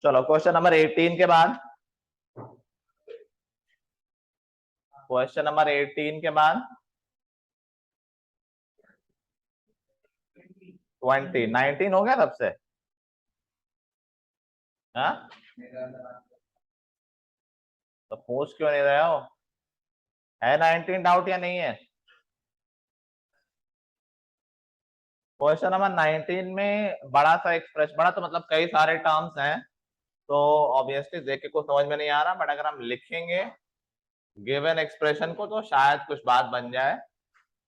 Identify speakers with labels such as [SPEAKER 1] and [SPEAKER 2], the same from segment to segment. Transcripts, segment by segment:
[SPEAKER 1] चलो question number 18 के बाद, क्वेश्चन नंबर 18 के बाद 20, 19 हो गया तब से। हाँ तो पूछ क्यों नहीं रहे हो? है 19 डाउट या नहीं है? क्वेश्चन नंबर 19 में बड़ा सा एक्सप्रेशन, बड़ा तो मतलब कई सारे टर्म्स हैं, तो ऑब्वियसली देख के कुछ समझ में नहीं आ रहा, बट अगर हम लिखेंगे गिवन एक्सप्रेशन को तो शायद कुछ बात बन जाए।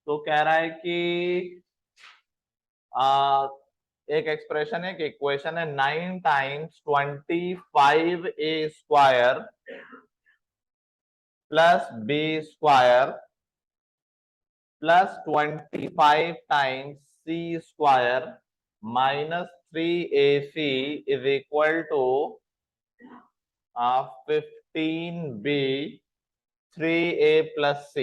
[SPEAKER 1] तो कह रहा है कि आ, एक एक्सप्रेशन है कि इक्वेशन है 9 times 25a² plus b² plus 25 times c² minus 3ac is equal to 15b 3a plus c।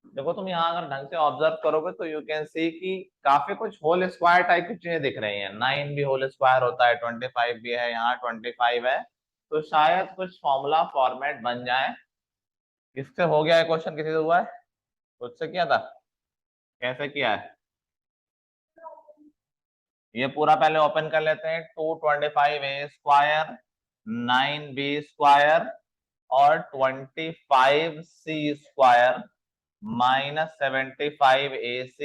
[SPEAKER 1] देखो तुम यहाँ अगर ढंग से ऑब्जर्व करोगे तो यू कैन सी कि काफी कुछ होल स्क्वायर टाइप की चीजें दिख रही हैं। 9 भी होल स्क्वायर होता है, 25 भी है, यहाँ 25 है, तो शायद कुछ फॉर्मूला फॉर्मेट बन जाए। किससे हो गया है क्वेश्चन? किसी से हुआ है? खुद से किया था? कैसे किया है? ये पूरा पहले ओपन कर लेते हैं। 225a² 9b² और 25c² minus 75ac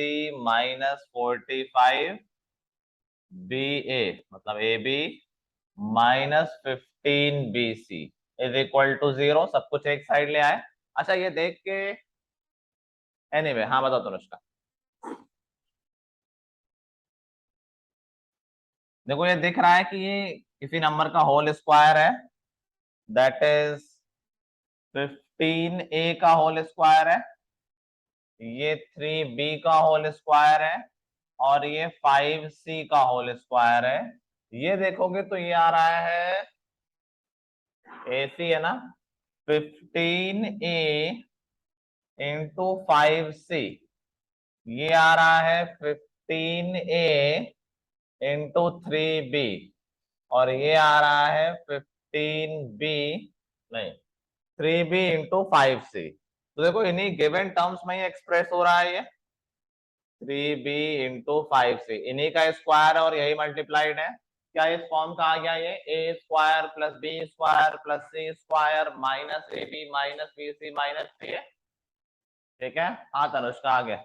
[SPEAKER 1] minus 45ba मतलब ab minus 15bc is equal to 0। सब कुछ एक साइड ले आए। अच्छा ये देख के एनीवे, हाँ बताओ तनुष्का। देखो ये दिख रहा है कि ये किसी नंबर का होल स्क्वायर है, दैट इज 15a का होल स्क्वायर है, ये 3b का होल स्क्वायर है, और ये 5c का होल स्क्वायर है। ये देखोगे तो ये आ रहा है AC है ना, 15a इंटू 5c, ये आ रहा है 15a इंटू 3b, और ये आ रहा है 15b नहीं 3b इंटू 5c। तो देखो इन्हीं गिवन टर्म्स में ही एक्सप्रेस हो रहा है ये 3b इंटू 5c, इन्हीं का स्क्वायर और यही मल्टीप्लाइड है। क्या इस फॉर्म का आ गया ये a² plus b² plus c² minus ab minus bc minus c है। ठीक है, हाँ तनुष्का आ गया।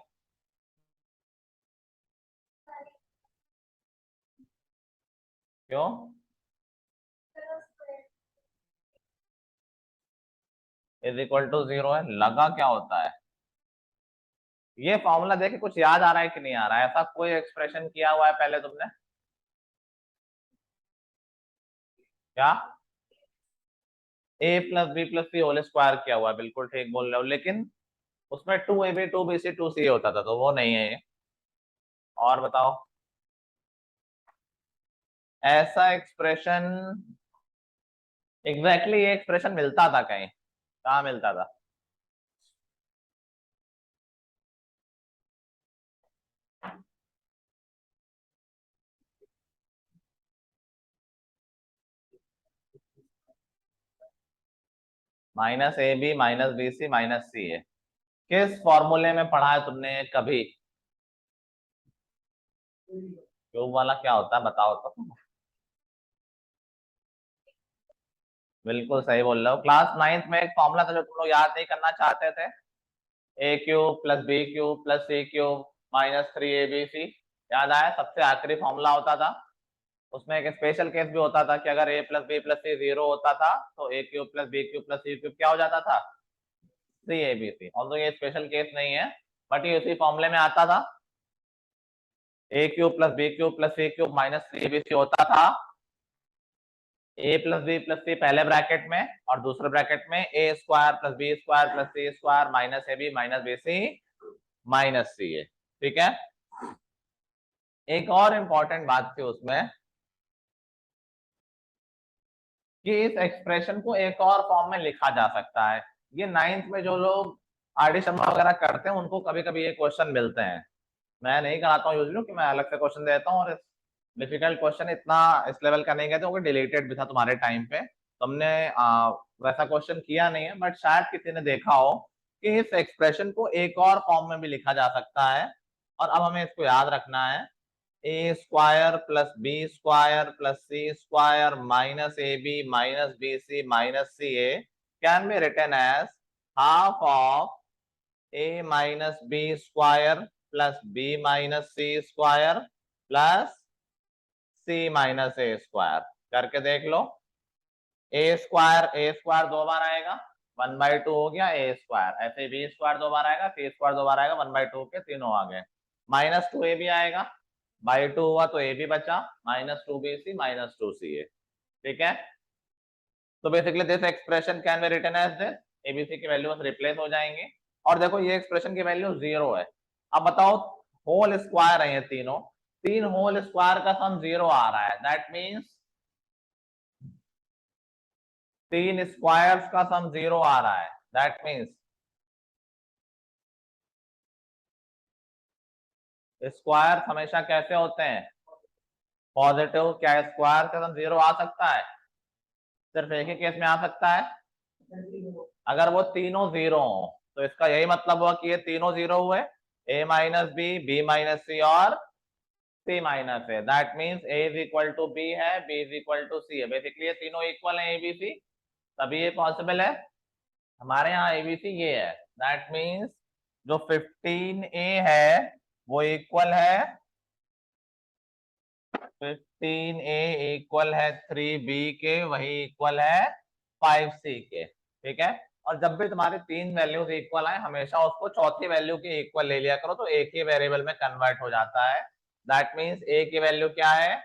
[SPEAKER 1] क्यों? इज इक्वल टू 0 है, लगा क्या होता है? ये फॉर्मूला देखे कुछ याद आ रहा है कि नहीं आ रहा है? ऐसा कोई एक्सप्रेशन किया हुआ है पहले तुमने? क्या? a plus B plus C whole square किया हुआ है, बिल्कुल ठीक बोल रहे हो, लेकिन उसमें 2ab 2bc 2ca होता था, तो वो नहीं है ये। और बताओ, ऐसा एक्सप्रेशन एग्जैक्टली ये एक्सप्रेशन मिलता था कहीं? कहाँ मिलता था? Minus A B minus B C minus C है। किस फॉर्मूले में पढ़ा है तुमने कभी? क्यूब वाला क्या होता है बताओ तो। बिल्कुल सही बोल रहे हो। क्लास 9th में एक फॉर्मूला था जो तुम लोग याद नहीं करना चाहते थे, a³ plus b³ plus c³ minus 3abc। याद आया? सबसे आखिरी फॉर्मूला होता था। उसमें एक स्पेशल केस भी होता था कि अगर a प्लस बी प्लस सी 0 होता था तो a³ plus b³ plus c³ क्या हो जाता था? 3abc। और तो ये स्पेशल केस नहीं है, बट ये उसी फॉर्मूले में आता था। a³ plus b³ plus c³ minus 3abc होता था। a plus B plus C पहले ब्रैकेट में, और दूसरे ब्रैकेट में a² plus b² plus c² minus ab minus bc minus C है। ठीक है, एक और इंपॉर्टेंट बात थी उसमें कि इस एक्सप्रेशन को एक और फॉर्म में लिखा जा सकता है। ये 9th में जो लोग आर डी शर्मा वगैरह करते हैं उनको कभी कभी ये क्वेश्चन मिलते हैं। मैं नहीं कराता हूँ यूजली कि मैं अलग से क्वेश्चन देता हूँ, और डिफिकल्ट क्वेश्चन इतना इस लेवल का नहीं गया क्योंकि डिलीटेड भी था तुम्हारे टाइम पे, तुमने वैसा क्वेश्चन किया नहीं है, बट शायद किसी ने देखा हो कि इस एक्सप्रेशन को एक और फॉर्म में भी लिखा जा सकता है। और अब हमें इसको याद रखना है, A square plus B square plus C square minus A B minus B C minus C A can be written as half of A minus B square plus B minus C square plus C minus A square. करके देख लो, ए square दो बार आएगा, 1/2 हो गया ए square, ऐसे B square दो बार आएगा, सी square दो बार आएगा, 1/2 के तीनों आ गए। -2 ए भी आएगा, बाई 2 हुआ तो ए भी बचा, -2 बी सी -2 सी ए। ठीक है, तो basically this expression can be written as this, ABC की वैल्यू रिप्लेस हो जाएंगे। और देखो ये एक्सप्रेशन की वैल्यू 0 है। अब बताओ, होल स्क्वायर है ये तीनों, तीन होल स्क्वायर का सम 0 आ रहा है, दैट मीन्स तीन स्क्वायर्स का सम 0 आ रहा है, दैट मीन्स स्क्वायर हमेशा कैसे होते हैं, पॉजिटिव। क्या स्क्वायर का सम 0 आ सकता है? सिर्फ एक ही केस में आ सकता है, अगर वो तीनों 0 हो। तो इसका यही मतलब हुआ कि ये तीनों 0 हुए, A minus B, B minus C और C minus A, that means A is equal to B है, B is equal to C है। बेसिकली ये तीनों इक्वल है, एबीसी, तभी ये पॉसिबल है। हमारे यहाँ एबीसी ये है, दैट मीन्स जो 15A है वो इक्वल है 15A इक्वल है 3B के, वही इक्वल है 5C के। ठीक है, और जब भी तुम्हारी तीन वैल्यूज इक्वल आए हमेशा उसको चौथी वैल्यू के इक्वल ले लिया करो, तो एक ही वेरिएबल में कन्वर्ट हो जाता है। दैट मीन्स ए की वैल्यू क्या है,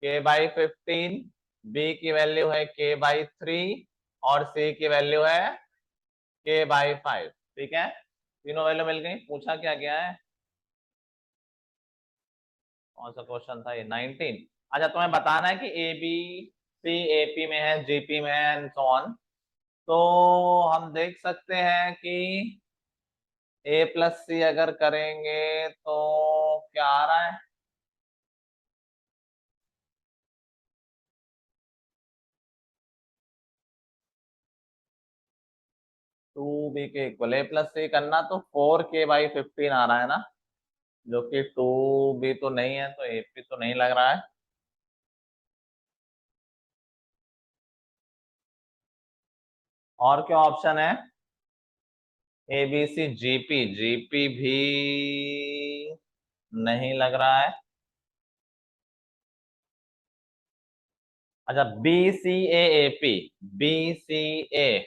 [SPEAKER 1] k/15, बी की वैल्यू है k/3 और सी की वैल्यू है k/5। ठीक है, तीनों वैल्यू मिल गई। पूछा क्या गया है, कौन सा क्वेश्चन था ये, 19। अच्छा, तुम्हें बताना है कि ए बी सी एपी में है, जीपी में है एंड सो ऑन। तो हम देख सकते हैं कि ए प्लस सी अगर करेंगे तो क्या आ रहा है, 2B के इक्वल ए प्लस सी करना तो 4k/15 आ रहा है ना, जो कि 2B तो नहीं है, तो एपी तो नहीं लग रहा है। और क्या ऑप्शन है, A B C GP, GP भी नहीं लग रहा है। अच्छा, B C A A P, B C A,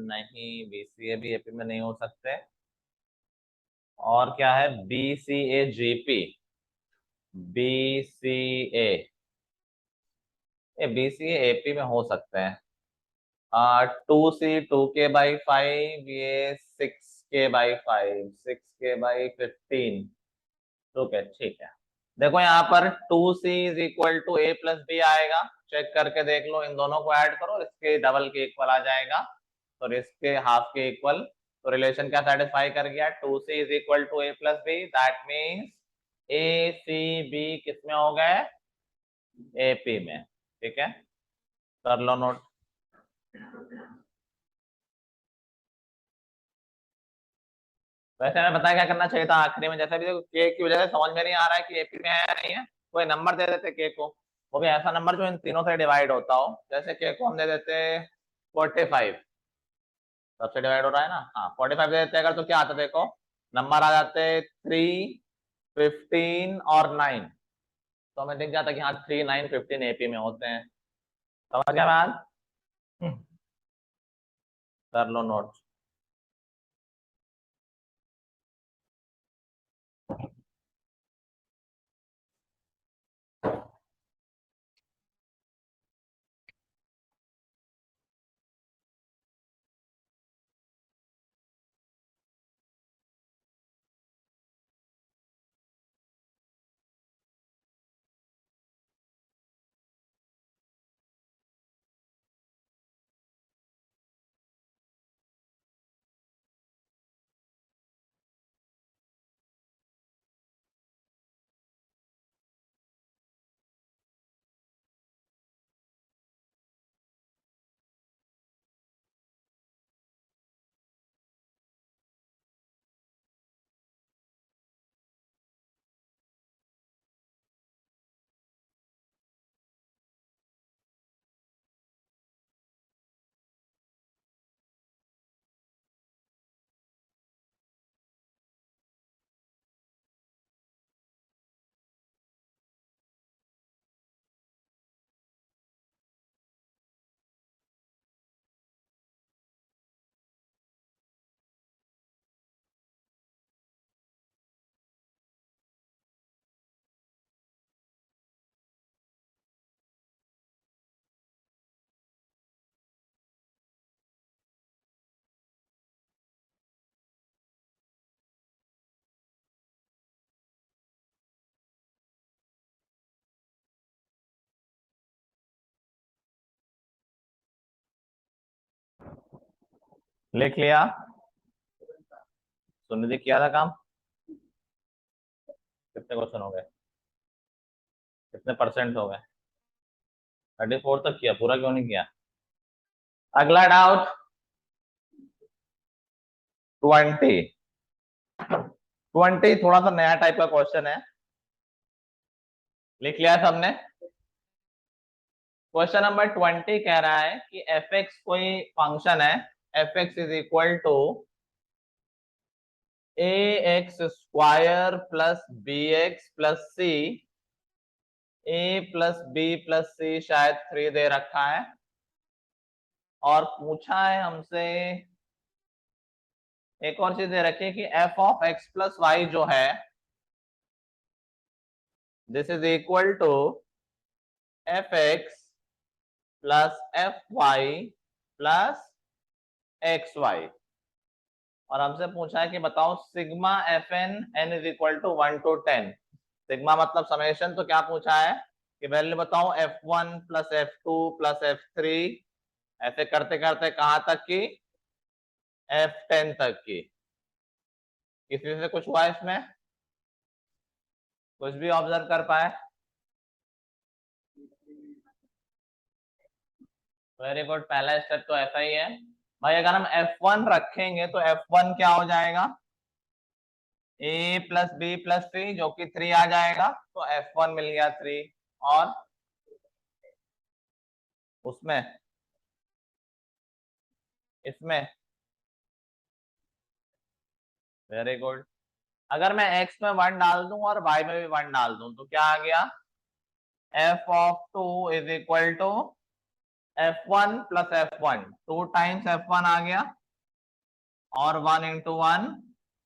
[SPEAKER 1] नहीं, बी सी ए भी एपी में नहीं हो सकते। और क्या है, B C A GP, B C A, B C A AP में हो सकते हैं। 2C 2k/5, ये 6k/5, 6k/15। ठीक है, देखो यहाँ पर 2C = a + b आएगा, चेक करके देख लो, इन दोनों को ऐड करो, इसके डबल के इक्वल आ जाएगा, तो इसके हाफ के इक्वल। तो रिलेशन क्या सेटिस्फाई कर गया, 2C = a + b, that means A C B किस में हो गए, एपी में। ठीक है, कर लो नोट। वैसे हमें पता है क्या करना चाहिए था आखिरी में, जैसे भी देखो के की वजह से समझ में नहीं आ रहा है कि एपी में है या नहीं है, कोई नंबर दे देते के को, वो भी ऐसा नंबर जो इन तीनों से डिवाइड होता हो। जैसे के को हम दे देते 45, सबसे डिवाइड हो रहा है ना, हाँ 45 दे देते अगर, तो क्या आता देखो, नंबर आ जाते 3, 15 और 9। तो हमें दिख जाता कि हाँ 3, 9, 15 एपी में होते हैं। समझ गया बात? कर लो नोट। लिख लिया? सुनिधि किया था काम? कितने क्वेश्चन हो गए? कितने परसेंट हो गए? 34 तक किया, पूरा क्यों नहीं किया? अगला डाउट 20। 20 थोड़ा सा नया टाइप का क्वेश्चन है। लिख लिया सबने? क्वेश्चन नंबर 20 कह रहा है कि एफ एक्स कोई फंक्शन है, F X is equal to A X square plus B X plus C, A plus B plus C शायद 3 दे रखा है, और पूछा है हमसे एक और चीज दे रखी है कि F of X plus Y जो है this is equal to F X plus F Y plus X Y, और हमसे पूछा है कि बताओ sigma F N N is equal to 1 to 10। Sigma मतलब समेशन, तो क्या पूछा है कि वैल्यू बताओ f1 plus f2 plus f3, ऐसे करते करते कहां तक की? f10 तक की। किसी से कुछ हुआ इसमें? कुछ भी ऑब्जर्व कर पाए? वेरी गुड, पहला स्टेप तो ऐसा ही है भाई। अगर हम f1 रखेंगे तो f1 क्या हो जाएगा? a प्लस बी प्लस सी जो कि 3 आ जाएगा, तो f1 मिल गया 3। और उसमें इसमें वेरी गुड। अगर मैं x में 1 डाल दूं और y में भी 1 डाल दूं तो क्या आ गया? f of 2 is equal to f1 plus f1, 2 times f1 आ गया, और 1 इंटू 1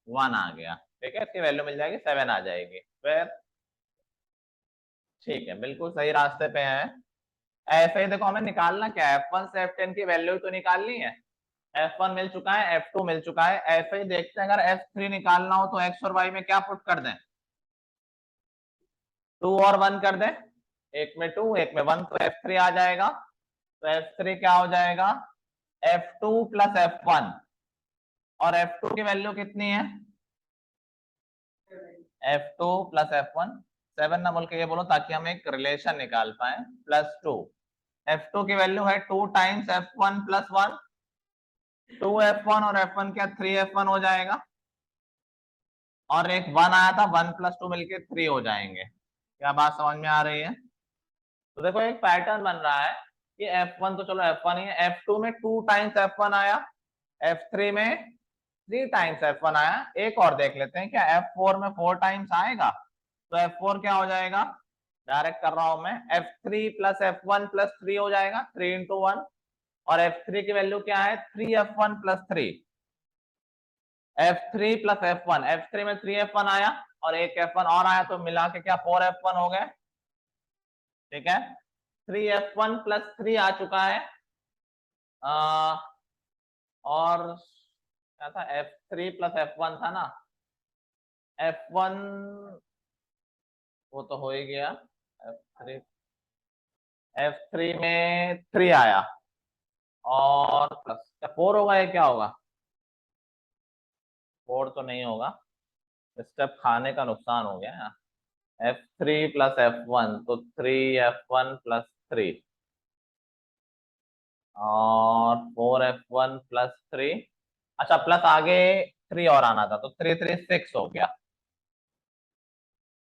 [SPEAKER 1] 1 आ गया। ठीक है, इसकी वैल्यू मिल जाएगी 7 आ जाएगी फिर। ठीक है, बिल्कुल सही रास्ते पे है। ऐसे ही देखो, हमें निकालना क्या है? f1 से f10 की वैल्यू तो निकालनी है। f1 मिल चुका है, f2 मिल चुका है, ऐसे ही देखते हैं अगर f3 निकालना हो तो x और y में क्या पुट कर दें? 2 और 1 कर दें, एक में 2 एक में 1, तो f3 आ जाएगा। तो f3 क्या हो जाएगा? f2 प्लस f1, और f2 की वैल्यू कितनी है? f2 प्लस f1, 7 ना बोल के ये बोलो ताकि हम एक रिलेशन निकाल पाए। +2, f2 की वैल्यू है 2 टाइम्स f1 प्लस 1, 2f1 और f1 क्या 3f1 हो जाएगा, और एक 1 आया था, 1 प्लस 2 मिलके 3 हो जाएंगे। क्या बात समझ में आ रही है? तो देखो एक पैटर्न बन रहा है कि f1 तो चलो f1 ही है, f2 में 2 टाइम्स f1 आया, f3 में 3 टाइम्स f1 आया। एक और देख लेते हैं, क्या f4 में 4 टाइम्स आएगा? तो f4 क्या हो जाएगा? डायरेक्ट कर रहा हूं मैं, f3 प्लस f1 प्लस 3 हो जाएगा, 3 इंटू 1, और f3 की वैल्यू क्या है? 3f1 plus 3, f3 plus f1, f3 में 3f1 आया और एक f1 और आया, तो मिला के क्या 4f1 हो गए। ठीक है, 3f1 प्लस 3 आ चुका है। आ, और क्या था? f3 प्लस f1 था ना, f1 वो तो हो ही गया। f3 f3 में 3 आया, और प्लस 4 होगा, ये क्या होगा? 4 तो नहीं होगा, स्टेप खाने का नुकसान हो गया। f3 प्लस f1, तो 3f1 प्लस 3, और 4f1 प्लस 3। अच्छा, प्लस आगे 3 और आना था, तो 3 3 6 हो गया।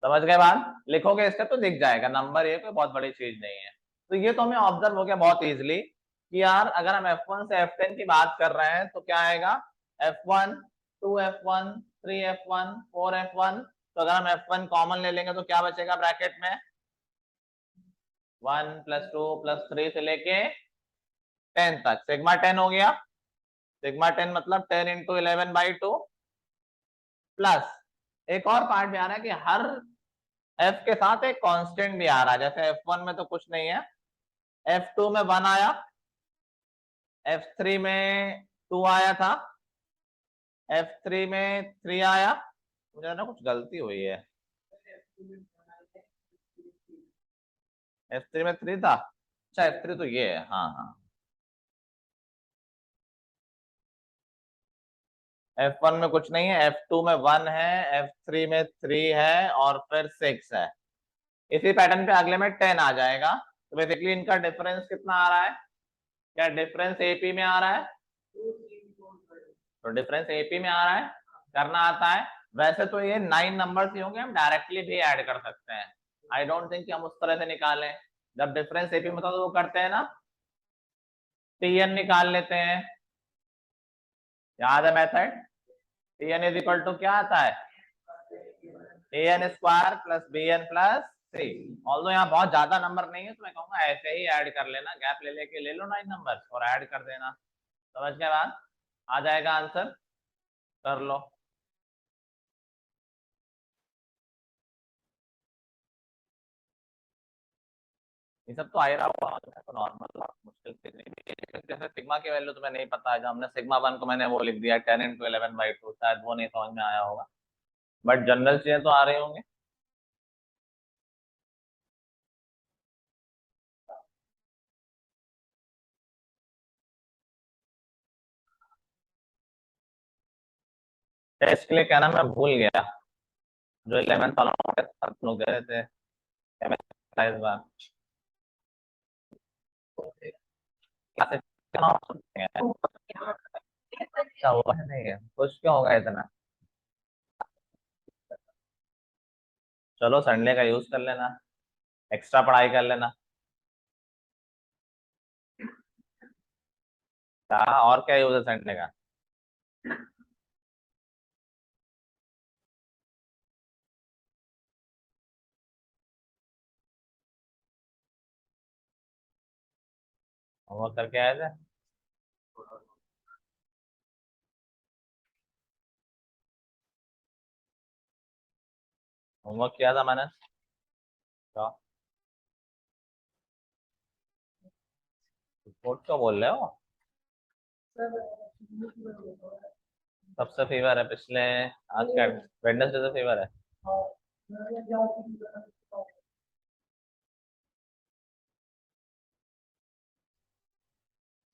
[SPEAKER 1] समझ गए बात? लिखोगे इसका तो दिख जाएगा नंबर, ये कोई बहुत बड़ी चीज नहीं है। तो ये तो हमें ऑब्जर्व हो गया बहुत इजीली कि यार अगर हम f1 से f10 की बात कर रहे हैं तो क्या आएगा? f1 2f1 3f1 4f1, तो अगर हम f1 कॉमन ले लेंगे तो क्या बचेगा ब्रैकेट में? 1 प्लस 2 प्लस 3 से लेके 10 तक, सिग्मा 10 हो गया। सिग्मा 10 मतलब 10 इंटू 11/2, प्लस एक और पार्ट भी आ रहा है कि हर f के साथ एक कांस्टेंट भी आ रहा है। जैसे f1 में तो कुछ नहीं है, f2 में 1 आया, f3 में 2 आया था, f3 में 3 आया। मुझे ना कुछ गलती हुई है, f3 में 3 था। अच्छा f3 तो ये है, हाँ हाँ। F1 में कुछ नहीं है, F2 में 1 है, F3 में 3 है और फिर 6 है। इसी पैटर्न पे अगले में 10 आ जाएगा। तो बेसिकली इनका डिफरेंस कितना आ रहा है? क्या डिफरेंस एपी में आ रहा है? तो डिफरेंस एपी में आ रहा है, करना आता है। वैसे तो ये 9 नंबर्स ही होंगे, हम डायरेक्टली भी ऐड कर सकते हैं। आई डोंट थिंक कि हम उस तरह से निकालें। जब डिफरेंस एपी में तो वो करते हैं ना, टीएन निकाल लेते हैं। याद है method? TN is equal to क्या आता है? N square plus B N plus three. Although यहाँ बहुत ज्यादा नंबर नहीं है तो मैं कहूंगा ऐसे ही ऐड कर लेना, गैप ले लेके ले लो 9 नंबर और ऐड कर देना। समझ के बाद आ जाएगा आंसर, कर लो। ये सब तो आ ही रहा होगा, तो नॉर्मल मुश्किल से नहीं। जैसे सिग्मा की वैल्यू तुम्हें नहीं पता है, जो हमने सिग्मा 1 को मैंने वो लिख दिया 10 × 11/2, शायद वो नहीं समझ में आया होगा, बट जनरल चीजें तो आ रही होंगी। टेस्ट के लिए क्या नाम, मैं भूल गया, जो 11th वालों के साथ लोग गए थे इस बार। क्लासेस क्या हुआ है, नहीं है कुछ, क्यों होगा इतना? चलो संडे का यूज कर लेना, एक्स्ट्रा पढ़ाई कर लेना। क्या और क्या यूज है संडे का? होमवर्क करके आए थे? होमवर्क किया था मैंने। क्या रिपोर्ट क्यों बोल रहे हो? सबसे फीवर है पिछले, आज का वेडनेसडे से फीवर है।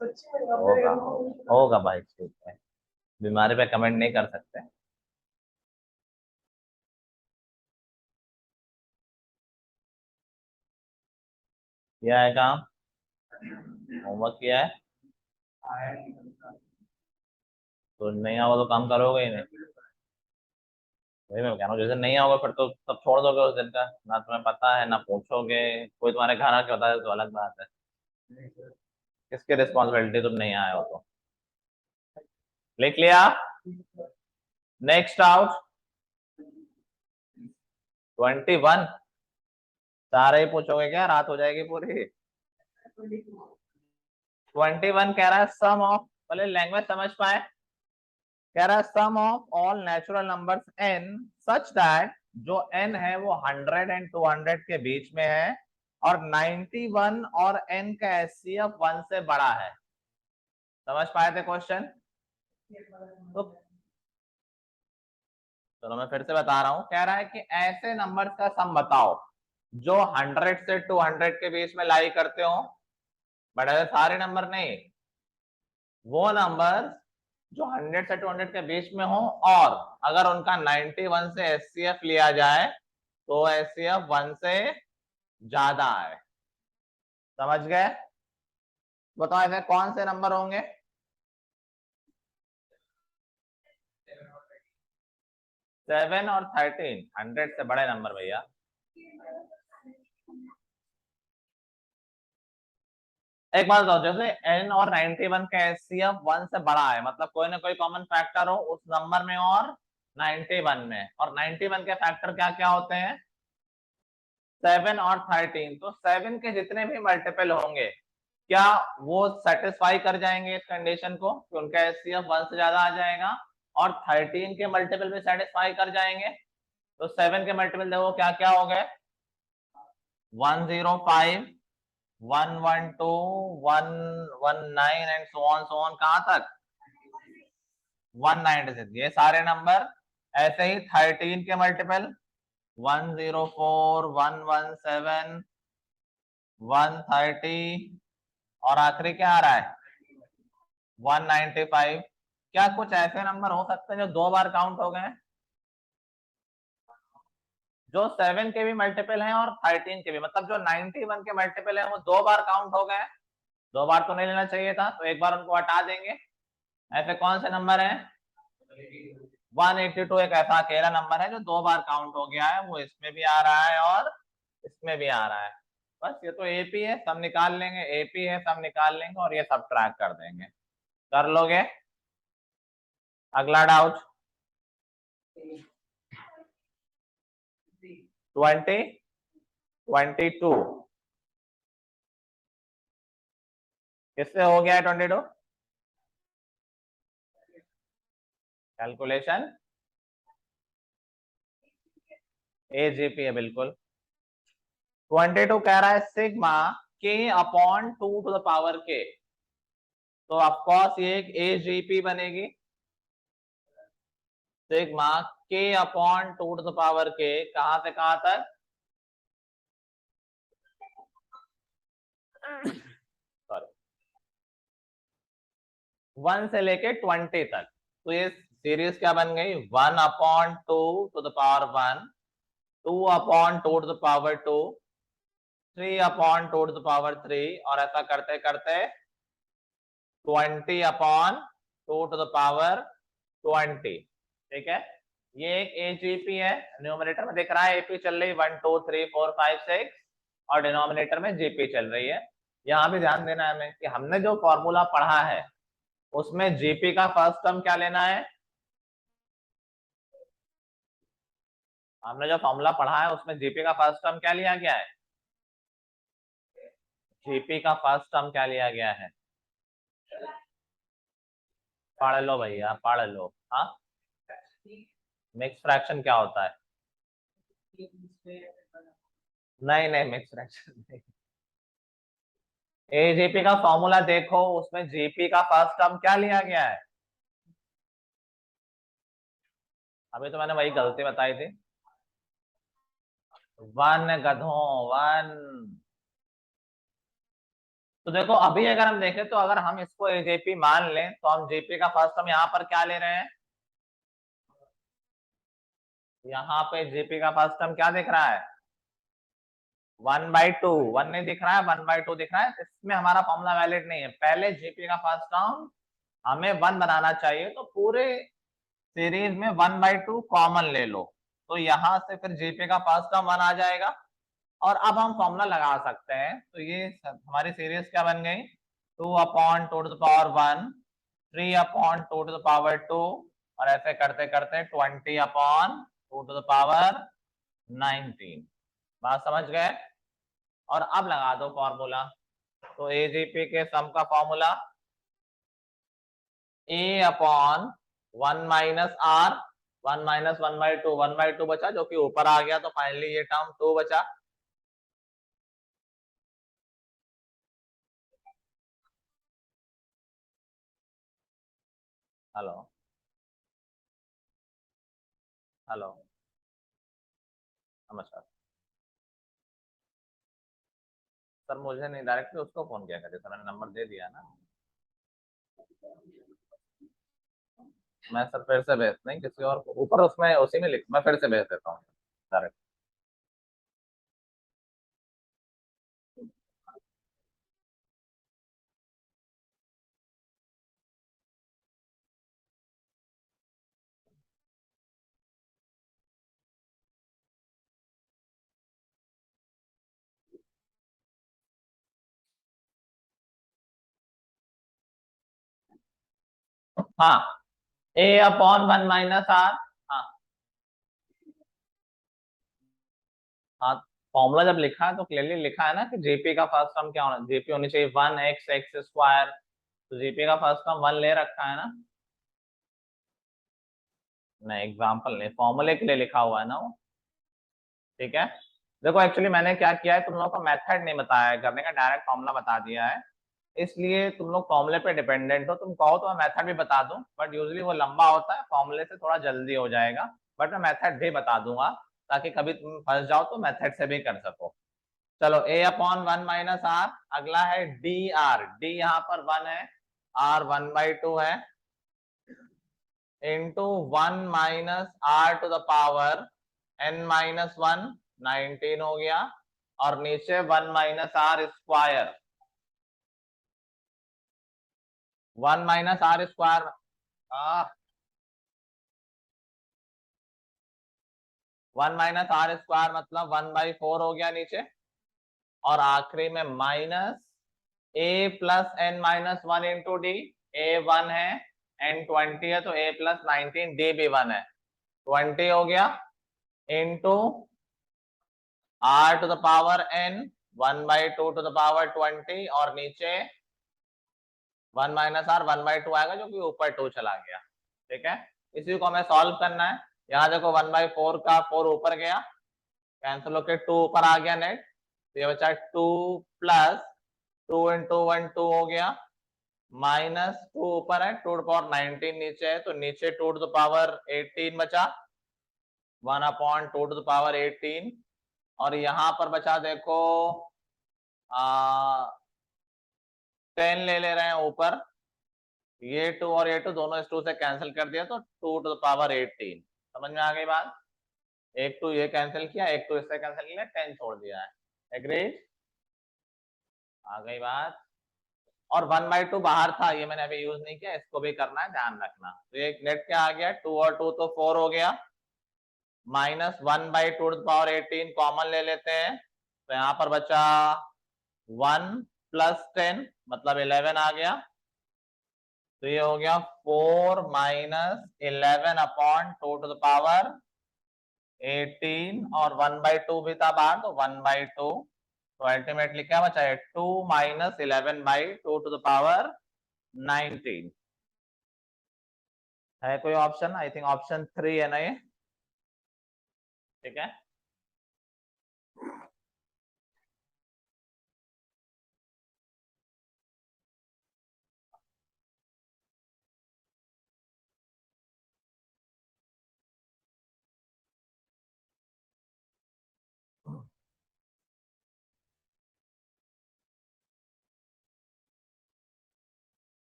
[SPEAKER 1] होगा, होगा भाई, ठीक है। बीमारी पे कमेंट नहीं कर सकते। किया है काम, होमवर्क किया है। तो नहीं आओगे तो काम करोगे ही नहीं। वही मैं कह रहा हूँ, जैसे नहीं आओगे फिर तो सब छोड़ दोगे उस दिन का, ना तुम्हें पता है ना पूछोगे। कोई तुम्हारे घर आके बता दे तो अलग बात है। किसकी रिस्पॉन्सिबिलिटी, तुम नहीं आए हो तो। लिख लिया? Next out. 21। सारे ही पूछोगे क्या, रात हो जाएगी पूरी। 21 कह रहा है सम ऑफ, पहले लैंग्वेज समझ पाए। कह रहा है sum of all natural numbers n such that, जो n है वो 100 एंड 200 के बीच में है, और 91 और n का HCF 1 से बड़ा है। समझ पाए थे क्वेश्चन? तो चलो मैं फिर से बता रहा हूं। कह रहा है कि ऐसे नंबर्स का सम बताओ जो 100 से 200 के बीच में लाई करते हो, बट ऐसे सारे नंबर नहीं, वो नंबर जो 100 से 200 के बीच में हो, और अगर उनका 91 से HCF लिया जाए तो HCF 1 से ज्यादा है। समझ गए? बताओ ऐसे कौन से नंबर होंगे? 7 और 13, 100 से बड़े नंबर भैया। एक बात बताओ, जैसे n और 91 का HCF 1 से बड़ा है, मतलब कोई ना कोई कॉमन फैक्टर हो उस नंबर में और 91 में, और 91 के फैक्टर क्या क्या होते हैं? 7 और 13। तो 7 के जितने भी मल्टीपल होंगे, क्या वो सेटिस्फाई कर जाएंगे इस कंडीशन को कि उनका HCF 1 से ज्यादा आ जाएगा, और 13 के मल्टीपल भी सेटिस्फाई कर जाएंगे? तो 7 के मल्टीपल देखो क्या क्या हो गए, 105, 112, 119 एंड सो ऑन कहां तक? 196। ये सारे नंबर। ऐसे ही 13 के मल्टीपल 104, 117, 130, और आखिरी क्या आ रहा है? 195। क्या कुछ ऐसे नंबर हो सकते हैं जो 2 बार काउंट हो गए हैं? जो 7 के भी मल्टीपल हैं और 13 के भी, मतलब जो 91 के मल्टीपल हैं वो 2 बार काउंट हो गए हैं। 2 बार तो नहीं लेना चाहिए था, तो एक बार उनको हटा देंगे। ऐसे कौन से नंबर हैं? 182 एक ऐसा अकेला नंबर है जो 2 बार काउंट हो गया है, वो इसमें भी आ रहा है और इसमें भी आ रहा है। बस ये तो एपी है, सब निकाल लेंगे, एपी है सब निकाल लेंगे और ये सब ट्रैक कर देंगे। कर लोगे? अगला डाउट। 22 किससे हो गया है 22? कैलकुलेशन एजीपी है बिल्कुल। 22 कह रहा है सिग्मा के upon 2 to the power k, तो ऑफकोर्स ये एक एजीपी बनेगी। सिग्मा के upon 2 to the power k कहां से कहां तक? सॉरी, 1 से लेके 20 तक। तो ये सीरीज क्या बन गई? 1/2 to the power 1, 2/2 to the power 2, 3/2 to the power 3, और ऐसा करते करते 20/2 to the power 20। ठीक है, ये एक एजीपी है। न्यूमरेटर में दिख रहा है एपी चल रही 1 2 3 4 5 6, और डिनोमिनेटर में जीपी चल रही है। यहाँ भी ध्यान देना है हमें कि हमने जो फॉर्मूला पढ़ा है उसमें जीपी का फर्स्ट टर्म क्या लेना है? हमने जो फॉर्मूला पढ़ा है उसमें जीपी का फर्स्ट टर्म क्या लिया गया है? जीपी का फर्स्ट टर्म क्या लिया गया है? पढ़ लो भैया, पढ़ लो। हाँ, मिक्स फ्रैक्शन क्या होता है? नहीं नहीं, मिक्स फ्रैक्शन नहीं। एजीपी का फॉर्मूला देखो, उसमें जीपी का फर्स्ट टर्म क्या लिया गया है? अभी तो मैंने वही गलती बताई थी। 1 गधों, 1। तो देखो अभी अगर हम देखें तो अगर हम इसको एजेपी मान लें तो हम जीपी का फर्स्ट टर्म यहाँ पर क्या ले रहे हैं? यहाँ पे जीपी का फर्स्ट टर्म क्या दिख रहा है? 1/2। 1 नहीं दिख रहा है, 1/2 दिख रहा है। इसमें हमारा फॉर्मूला वैलिड नहीं है। पहले जीपी का फर्स्ट टर्म हमें 1 बनाना चाहिए, तो पूरे सीरीज में 1/2 कॉमन ले लो, तो यहां से फिर जीपी का फर्स्ट टर्म 1 आ जाएगा। और अब हम फॉर्मूला लगा सकते हैं। तो ये हमारी सीरीज क्या बन गई? 2/2 to the power 1, 3/2 to the power 2, और ऐसे करते करते 20/2 to the power 19। बात समझ गए? और अब लगा दो फॉर्मूला। तो एजीपी के सम का फॉर्मूला A/1 - R, 1 - 1/2, 1/2 बचा जो कि ऊपर आ गया, तो फाइनली ये टर्म 2 बचा। हेलो, हेलो, नमस्कार सर। मुझे नहीं, डायरेक्टली उसको फोन किया करिए सर, मैंने नंबर दे दिया ना। मैं सर फिर से भेज, नहीं किसी और को, ऊपर उसमें उसी में लिख, मैं फिर से भेज देता हूँ डायरेक्ट। हाँ, A/1 - R। हाँ हाँ, फॉर्मूला जब लिखा है तो क्लियरली लिखा है ना कि जीपी का फर्स्ट टर्म क्या होना, जीपी होनी चाहिए 1x(x²), तो जीपी का फर्स्ट टर्म 1 ले रखा है ना। नहीं, एग्जाम्पल नहीं, फॉर्मूले के लिए लिखा हुआ है ना वो। ठीक है, देखो एक्चुअली मैंने क्या किया है, तुम लोगों को मेथड नहीं बताया है करने का, डायरेक्ट फॉर्मूला बता दिया है। इसलिए तुम लोग फॉर्मूले पे डिपेंडेंट हो। तुम कहो तो मैं मेथड भी बता दूं, बट यूजली वो लंबा होता है, फॉर्मूले से थोड़ा जल्दी हो जाएगा। बट मैं मेथड भी बता दूंगा, ताकि कभी तुम फंस जाओ तो मेथड से भी कर सको। चलो, A/1 - R। अगला है डी आर। डी यहाँ पर 1 है, R 1/2 है। इंटू 1 - r⁻n - 1 19 हो गया, और नीचे 1 - r², 1 - r², 1 - r² मतलब 1/4 हो गया नीचे, और आखिरी में -a+n - 1 इंटू डी। a 1 है, n 20 है, तो a+19, डी भी 1 है, 20 हो गया, इंटू r⁻n 1/2 और नीचे 1 - r 1/2 आएगा, जो कि ऊपर 2 चला गया। ठीक है, इसी को हमें सॉल्व करना है। यहाँ देखो 1/4 का 4 ऊपर गया, कैंसिल होके 2 ऊपर आ गया नेट, तो ये बचा 2 प्लस 2 इंटू 1 2 हो गया, -2 ऊपर है, 2⁻19 नीचे है, तो नीचे 2⁻18 बचा, 1/2⁸18, और यहाँ पर बचा देखो 10 ले रहे हैं ऊपर, ये 2 और ये 2 दोनों इस 2 से कैंसिल कर दिया, तो 2⁻18। समझ में आ गई बात? एक 2 ये कैंसिल किया, एक 2 इससे कैंसिल किया, 10 छोड़ दिया है। एग्रीड? आ गई बात? और 1/2 बाहर था, ये मैंने अभी यूज नहीं किया, इसको भी करना है, ध्यान रखना। तो ये नेट क्या आ गया, 2 और 2 तो 4 हो गया, -1/2⁸18 कॉमन ले लेते हैं, तो यहाँ पर बचा 1 + 10 मतलब 11 आ गया, तो ये हो गया 4 - 11/2⁸18, और 1/2 भी था बाहर, तो 1/2, तो अल्टीमेटली क्या बचा है, 2 - 11/2⁻19 है। कोई ऑप्शन? आई थिंक ऑप्शन 3 है ना ये। ठीक है,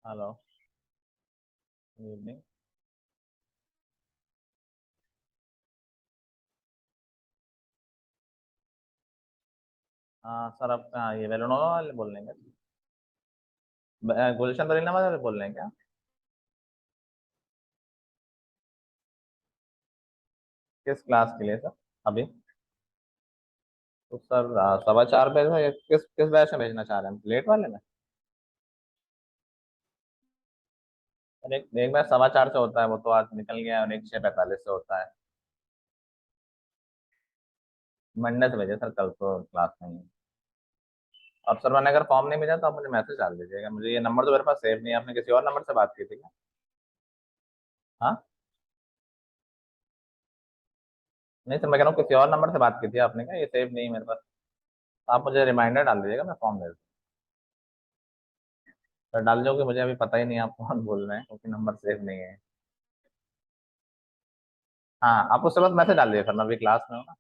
[SPEAKER 1] हेलो, गुड इवनिंग। हाँ सर, आप ये वेलोनोवा वाले बोल रहे हैं क्या? गुलशन बरीना वाले बोल रहे हैं क्या? किस क्लास के लिए सर अभी? तो सर 4:15 में किस किस बैच में भेजना चाह रहे हैं, लेट वाले में? और एक बैच 4:15 से होता है, वो तो आज निकल गया है, और एक 6:45 से होता है। मंडे से भेजिए सर, कल तो क्लास नहीं है। अब सर मैंने अगर फॉर्म नहीं भेजा तो आप मुझे मैसेज डाल दीजिएगा, मुझे ये नंबर तो मेरे पास सेव नहीं है, आपने किसी और नंबर से बात की थी क्या? हाँ, नहीं सर, मैं कह रहा हूँ किसी और नंबर से बात की थी आपने, क्या ये सेव नहीं है मेरे पास? आप मुझे रिमाइंडर डाल दीजिएगा, मैं फॉर्म भेज सर डाल दोगे, मुझे अभी पता ही नहीं आप कौन बोल रहे हैं, क्योंकि नंबर सेव नहीं है। हाँ, आप उसके बाद मैसेज डाल दीजिए सर, मैं अभी क्लास में हूँ ना।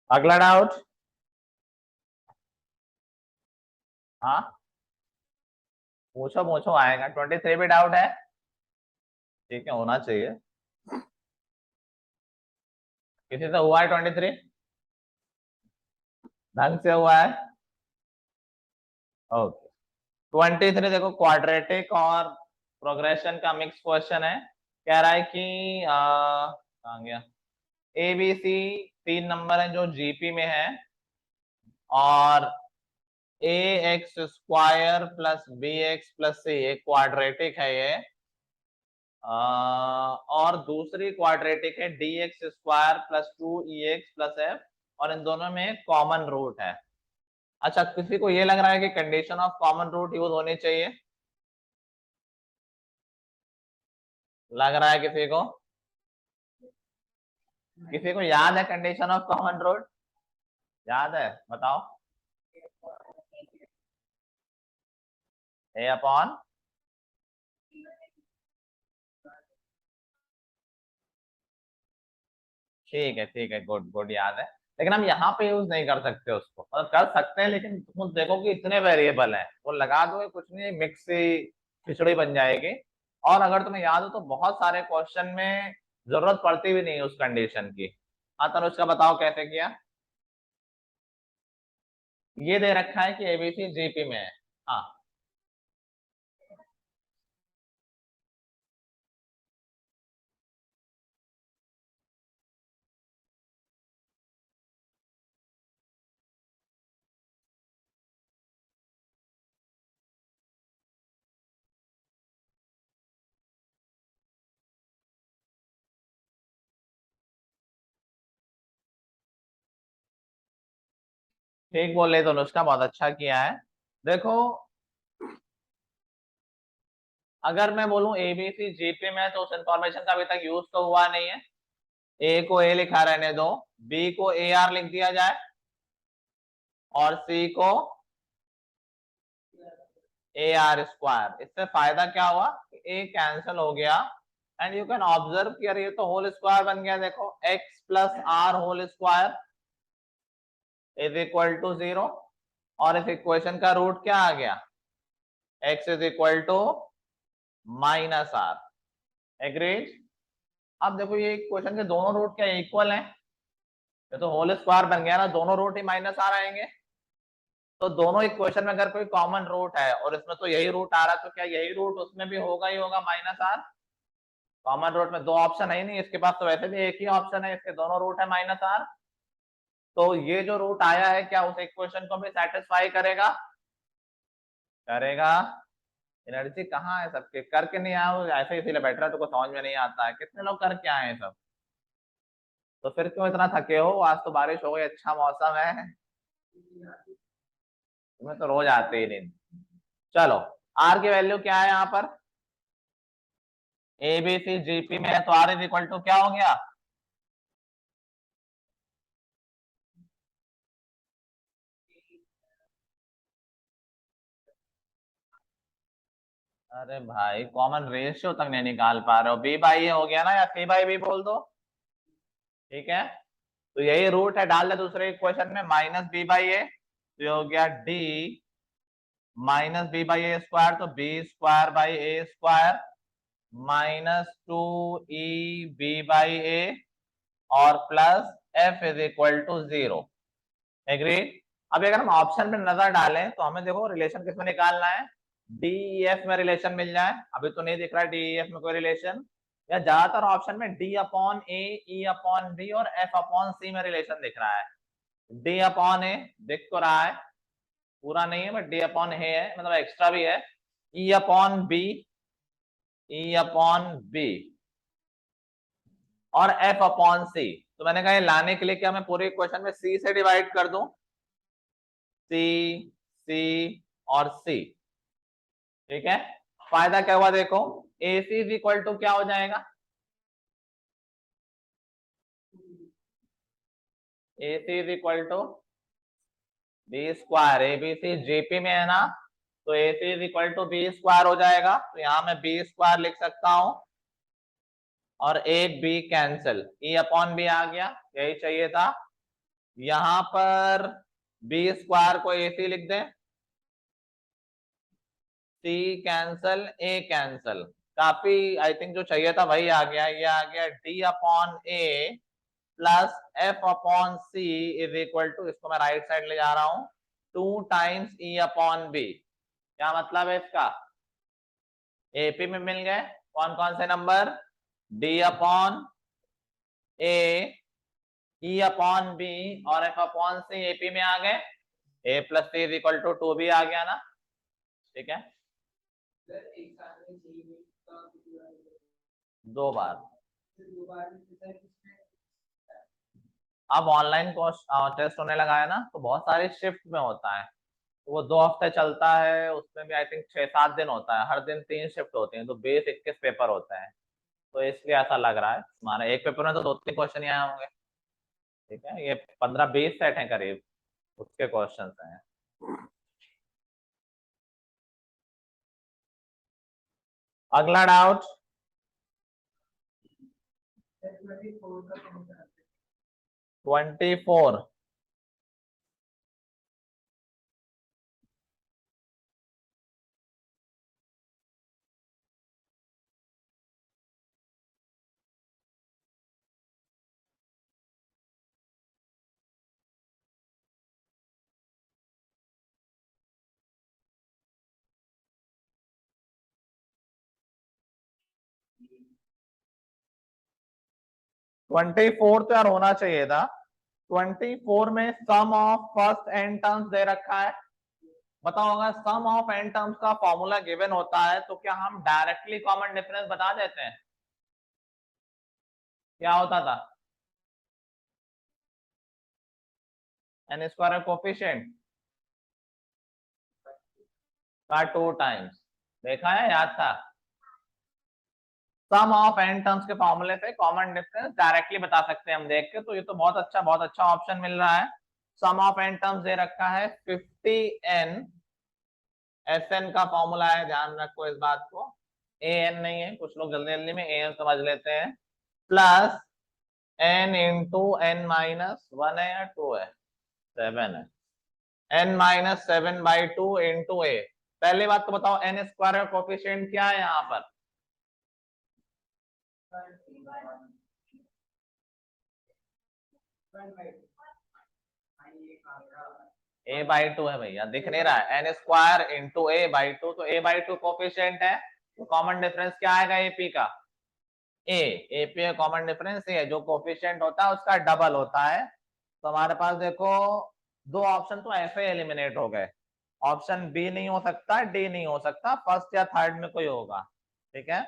[SPEAKER 1] अगला डाउट। हाँ, पूछो पूछो, आएगा। 23 भी डाउट है? ठीक है, होना चाहिए। किसी से हुआ है 23? ढंग से हुआ है? ओके। 23 देखो, क्वाड्रेटिक और प्रोग्रेशन का मिक्स क्वेश्चन है। कह रहा है कि कहाँ गया, ए बी सी 3 नंबर है जो जीपी में है, और A X square plus B X plus C एक क्वाड्रेटिक है ये, और दूसरी क्वाड्रेटिक है D X square plus 2 EX plus F, और इन दोनों में कॉमन रूट है। अच्छा, किसी को ये लग रहा है कि condition of common root use होनी चाहिए? लग रहा है किसी को? किसी को याद है कंडीशन ऑफ कॉमन रूट? याद है, बताओ। ए अपॉन, ठीक है, गुड गुड, याद है। लेकिन हम यहाँ पे यूज नहीं कर सकते उसको, मतलब कर सकते हैं लेकिन तुम देखो कि इतने वेरिएबल हैं, वो लगा दो कुछ नहीं, मिक्स सी खिचड़ी बन जाएगी। और अगर तुम्हें याद हो तो बहुत सारे क्वेश्चन में जरूरत पड़ती भी नहीं है उस कंडीशन की। हाँ तनुष्का, बताओ कैसे किया? ये दे रखा है कि एबीसी जीपी में है। हाँ, ठीक बोले तो अनुष्का, बहुत अच्छा किया है। देखो, अगर मैं बोलूं एबीसी जीपी में है तो उस इंफॉर्मेशन का अभी तक यूज तो हुआ नहीं है। ए को ए लिखा रहने दो, बी को ए आर लिख दिया जाए, और सी को ए आर स्क्वायर। इससे फायदा क्या हुआ? ए कैंसिल हो गया, एंड यू कैन ऑब्जर्व कि यार ये तो होल स्क्वायर बन गया। देखो, x plus r whole square is equal to 0, और इस इक्वेशन का रूट क्या आ गया? X is equal to minus r. Agreed? अब देखो, ये इक्वेशन के दोनों रूट क्या इक्वल हैं? ये तो होल स्क्वायर बन गया ना, दोनों रूट ही माइनस आर आएंगे। तो दोनों इक्वेशन में अगर कोई कॉमन रूट है, और इसमें तो यही रूट आ रहा है, तो क्या यही रूट उसमें भी होगा ही होगा, माइनस आर? कॉमन रूट में दो ऑप्शन है ही नहीं, इसके पास तो वैसे भी एक ही ऑप्शन है, इसके दोनों रूट है माइनस आर। तो ये जो रूट आया है क्या उस इक्वेशन को भी सेटिस्फाई करेगा? करेगा। एनर्जी कहाँ है सबके? करके नहीं आया हो ऐसे, इसीलिए बैठ रहा है, तो कुछ समझ में नहीं आता है। कितने लोग करके आए हैं सब? तो फिर क्यों इतना थके हो? आज तो बारिश हो गई, अच्छा मौसम है। तुम्हें तो रोज आते ही नहीं। चलो, आर की वैल्यू क्या है यहाँ पर? ए बी सी जीपी में है, तो आर इज इक्वल टू क्या हो गया? अरे भाई, कॉमन रेशियो तक नहीं निकाल पा रहे हो। बी बाई ए हो गया ना, या सी बाई बी बोल दो। ठीक है, तो यही रूट है, डाल दे दूसरे इक्वेशन में, माइनस बी बाई ए, तो ये हो गया D minus B by A square, तो B square by A square minus 2 E B/A, और plus F is equal to 0। Agree? अब अगर हम ऑप्शन में नजर डालें तो हमें देखो रिलेशन किसमें निकालना है? डी एफ में रिलेशन मिल जाए। अभी तो नहीं दिख रहा है डी एफ में कोई रिलेशन, या ज्यादातर ऑप्शन में D upon A, E upon B और एफ अपॉन सी में रिलेशन दिख रहा है। डी अपॉन ए दिख तो रहा है, पूरा नहीं है बट डी अपॉन ए है, मतलब एक्स्ट्रा भी है। E upon b, e upon B, और एफ अपॉन सी। तो मैंने कहा ये लाने के लिए क्या मैं पूरे इक्वेशन में सी से डिवाइड कर दूं? सी, सी और सी। ठीक है, फायदा क्या हुआ देखो, A C is equal to क्या हो जाएगा? A C is equal to B square. A B C GP में है ना, तो A C is equal to B square हो जाएगा। तो यहां मैं बी स्क्वायर लिख सकता हूं, और एक B cancel, E upon B आ गया, यही चाहिए था। यहां पर बी स्क्वायर को ए सी लिख दें, सी कैंसल, ए कैंसल, काफी आई थिंक जो चाहिए था वही आ गया। ये आ गया d upon a plus f upon c is equal to, इसको मैं राइट साइड ले जा रहा हूं, 2 टाइम्स ई अपॉन बी। क्या मतलब है इसका? एपी में मिल गए कौन कौन से नंबर? D upon A E upon B और एफ अपॉन सी एपी में आ गए, A plus C is equal to 2 भी आ गया ना, ठीक है। दो बार, अब ऑनलाइन टेस्ट होने लगा है ना, तो बहुत सारी शिफ्ट में होता है, तो वो 2 हफ्ते चलता है, उसमें भी आई थिंक 6-7 दिन होता है, हर दिन 3 शिफ्ट होती है, तो 20-21 पेपर होते हैं, तो इसलिए ऐसा लग रहा है। हमारा एक पेपर में तो 2-3 क्वेश्चन ही आए होंगे, ठीक है, ये 15-20 सेट है करीब, उसके क्वेश्चन हैं। अगला डाउट, 24। 24 तो यार होना चाहिए था। 24 में सम ऑफ फर्स्ट एन टर्म्स दे रखा है, बताओ अगर सम ऑफ एन टर्म्स का फॉर्मूला गिवन होता है तो क्या हम डायरेक्टली कॉमन डिफरेंस बता देते हैं? क्या होता था? एन स्क्वायर कोफिशिएंट का 2 टाइम्स, देखा है, याद था। सम ऑफ एन टर्म्स के फॉर्मूले से कॉमन डिफरेंस डायरेक्टली बता सकते हैं हम देख के, तो ये तो बहुत अच्छा ऑप्शन मिल रहा है। सम ऑफ एन टर्म्स दे रखा है 50n, एस एन का फॉर्मूला है, ध्यान रखो इस बात को, ए एन नहीं है, कुछ लोग जल्दी जल्दी में ए एन समझ लेते हैं, plus n into n minus 1 है या 2 है, 7 है, एन माइनस 7/2 इंटू ए। पहली बात तो बताओ एन स्क्वायर का कोफिशिएंट क्या है यहाँ पर? a/2 है भैया, दिख नहीं रहा है, एन स्क्वायर इंटू a/2, तो a/2 कोफिशिएंट है, तो कॉमन डिफरेंस क्या आएगा एपी का? ए, एपी का कॉमन डिफरेंस है, जो कोफिशिएंट होता है उसका डबल होता है। तो हमारे पास देखो दो ऑप्शन तो ऐसे एलिमिनेट हो गए, ऑप्शन बी नहीं हो सकता, डी नहीं हो सकता, फर्स्ट या थर्ड में कोई होगा, ठीक है।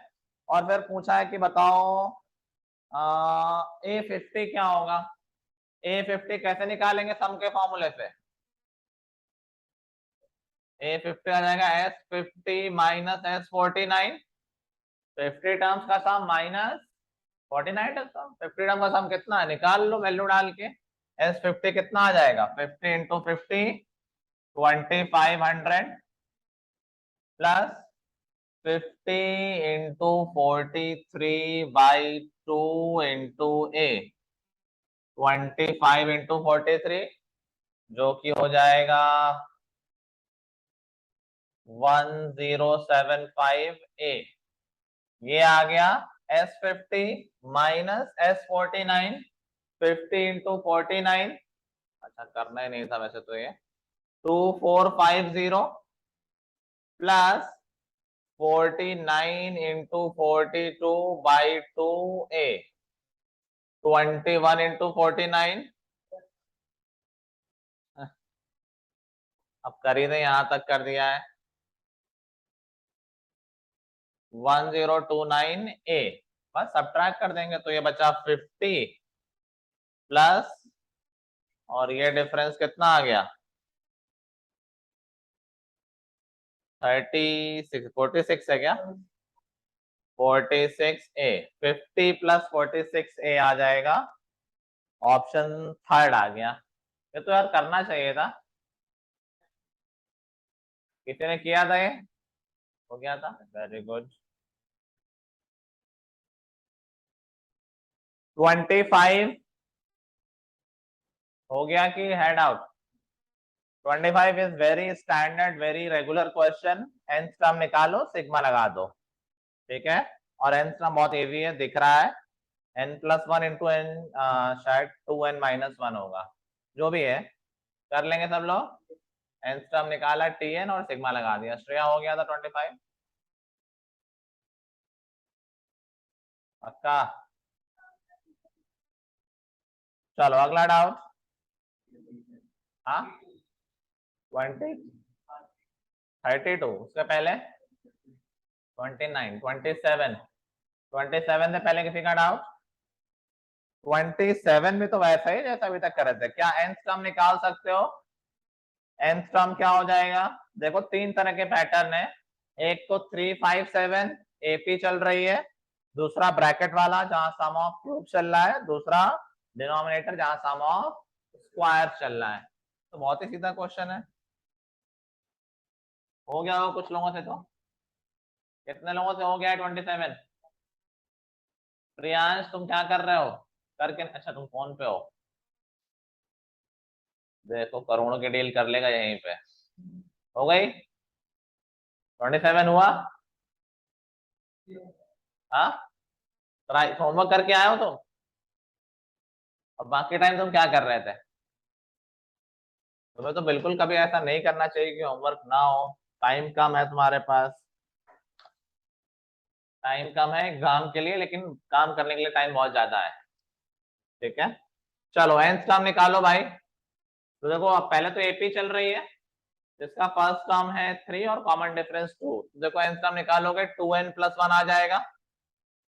[SPEAKER 1] और फिर पूछा है कि बताओ A50 क्या होगा, A50 कैसे निकालेंगे सम के फॉर्मूले से? A50 आ जाएगा S50 माइनस S49, 50 टर्म्स का सम माइनस 49 का सम, 50 टर्म का सम कितना है, निकाल लो वैल्यू डाल के। S50 कितना आ जाएगा, 50 इंटू 50 2500 प्लस 50 इंटू 43/2 इंटू ए, 25 इंटू 43, जो कि हो जाएगा 1075 ए। ये आ गया S50 माइनस S49, 50 इंटू 49, अच्छा करना ही नहीं था वैसे तो ये, 2450 प्लस 49 इंटू 42/2 ए, 21 इंटू 49, अब कर ही दे, यहां तक कर दिया है, 1029 ए, बस सब्ट्रैक्ट कर देंगे तो ये बचा 50 प्लस, और ये डिफरेंस कितना आ गया 46 है क्या, 46 ए, 50 प्लस 46 ए आ जाएगा, ऑप्शन थर्ड आ गया। ये तो यार करना चाहिए था, किसी ने किया था ये, हो गया था, वेरी गुड। 25 हो गया कि head out? 25 is very standard very regular question, n term निकालो सिग्मा लगा दो, ठीक है, और एन टर्म बहुत इजी है, दिख रहा है, n+1 इंटू एन, शायद 2n-1 होगा, जो भी है कर लेंगे सब लोग। एन टर्म निकाला tn और सिग्मा लगा दिया, श्रेया हो गया था 25 पक्का। चलो अगला डाउट। हाँ 20 32, उसके पहले 29 27 27 से पहले किसी का डाउट? 27 में तो वैसा ही जैसा अभी तक कर रहे थे। क्या nth टर्म निकाल सकते हो? nth टर्म क्या हो जाएगा? देखो तीन तरह के पैटर्न है। एक तो 357 एपी चल रही है, दूसरा ब्रैकेट वाला जहां सम ऑफ क्यूब चल रहा है, दूसरा डिनोमिनेटर जहां सम ऑफ स्क्वायर चल रहा है। तो बहुत ही सीधा क्वेश्चन है। हो गया हो कुछ लोगों से तो? कितने लोगों से हो गया है 27? प्रियांश तुम क्या कर रहे हो करके? अच्छा तुम फोन पे हो। देखो करोड़ों की डील कर लेगा यहीं पे। हो गई? 27 हुआ? हाँ ट्राई होमवर्क करके आए हो तुम? और बाकी टाइम तुम क्या कर रहे थे? तुम्हें तो बिल्कुल कभी ऐसा नहीं करना चाहिए कि होमवर्क ना हो। टाइम कम है तुम्हारे पास, टाइम कम है एग्जाम के लिए, लेकिन काम करने के लिए टाइम बहुत ज्यादा है। ठीक है चलो nth टर्म निकालो भाई। तो देखो अब पहले तो एपी चल रही है, जिसका फर्स्ट टर्म है 3 और कॉमन डिफरेंस 2। देखो nth टर्म निकालोगे 2n+1 आ जाएगा।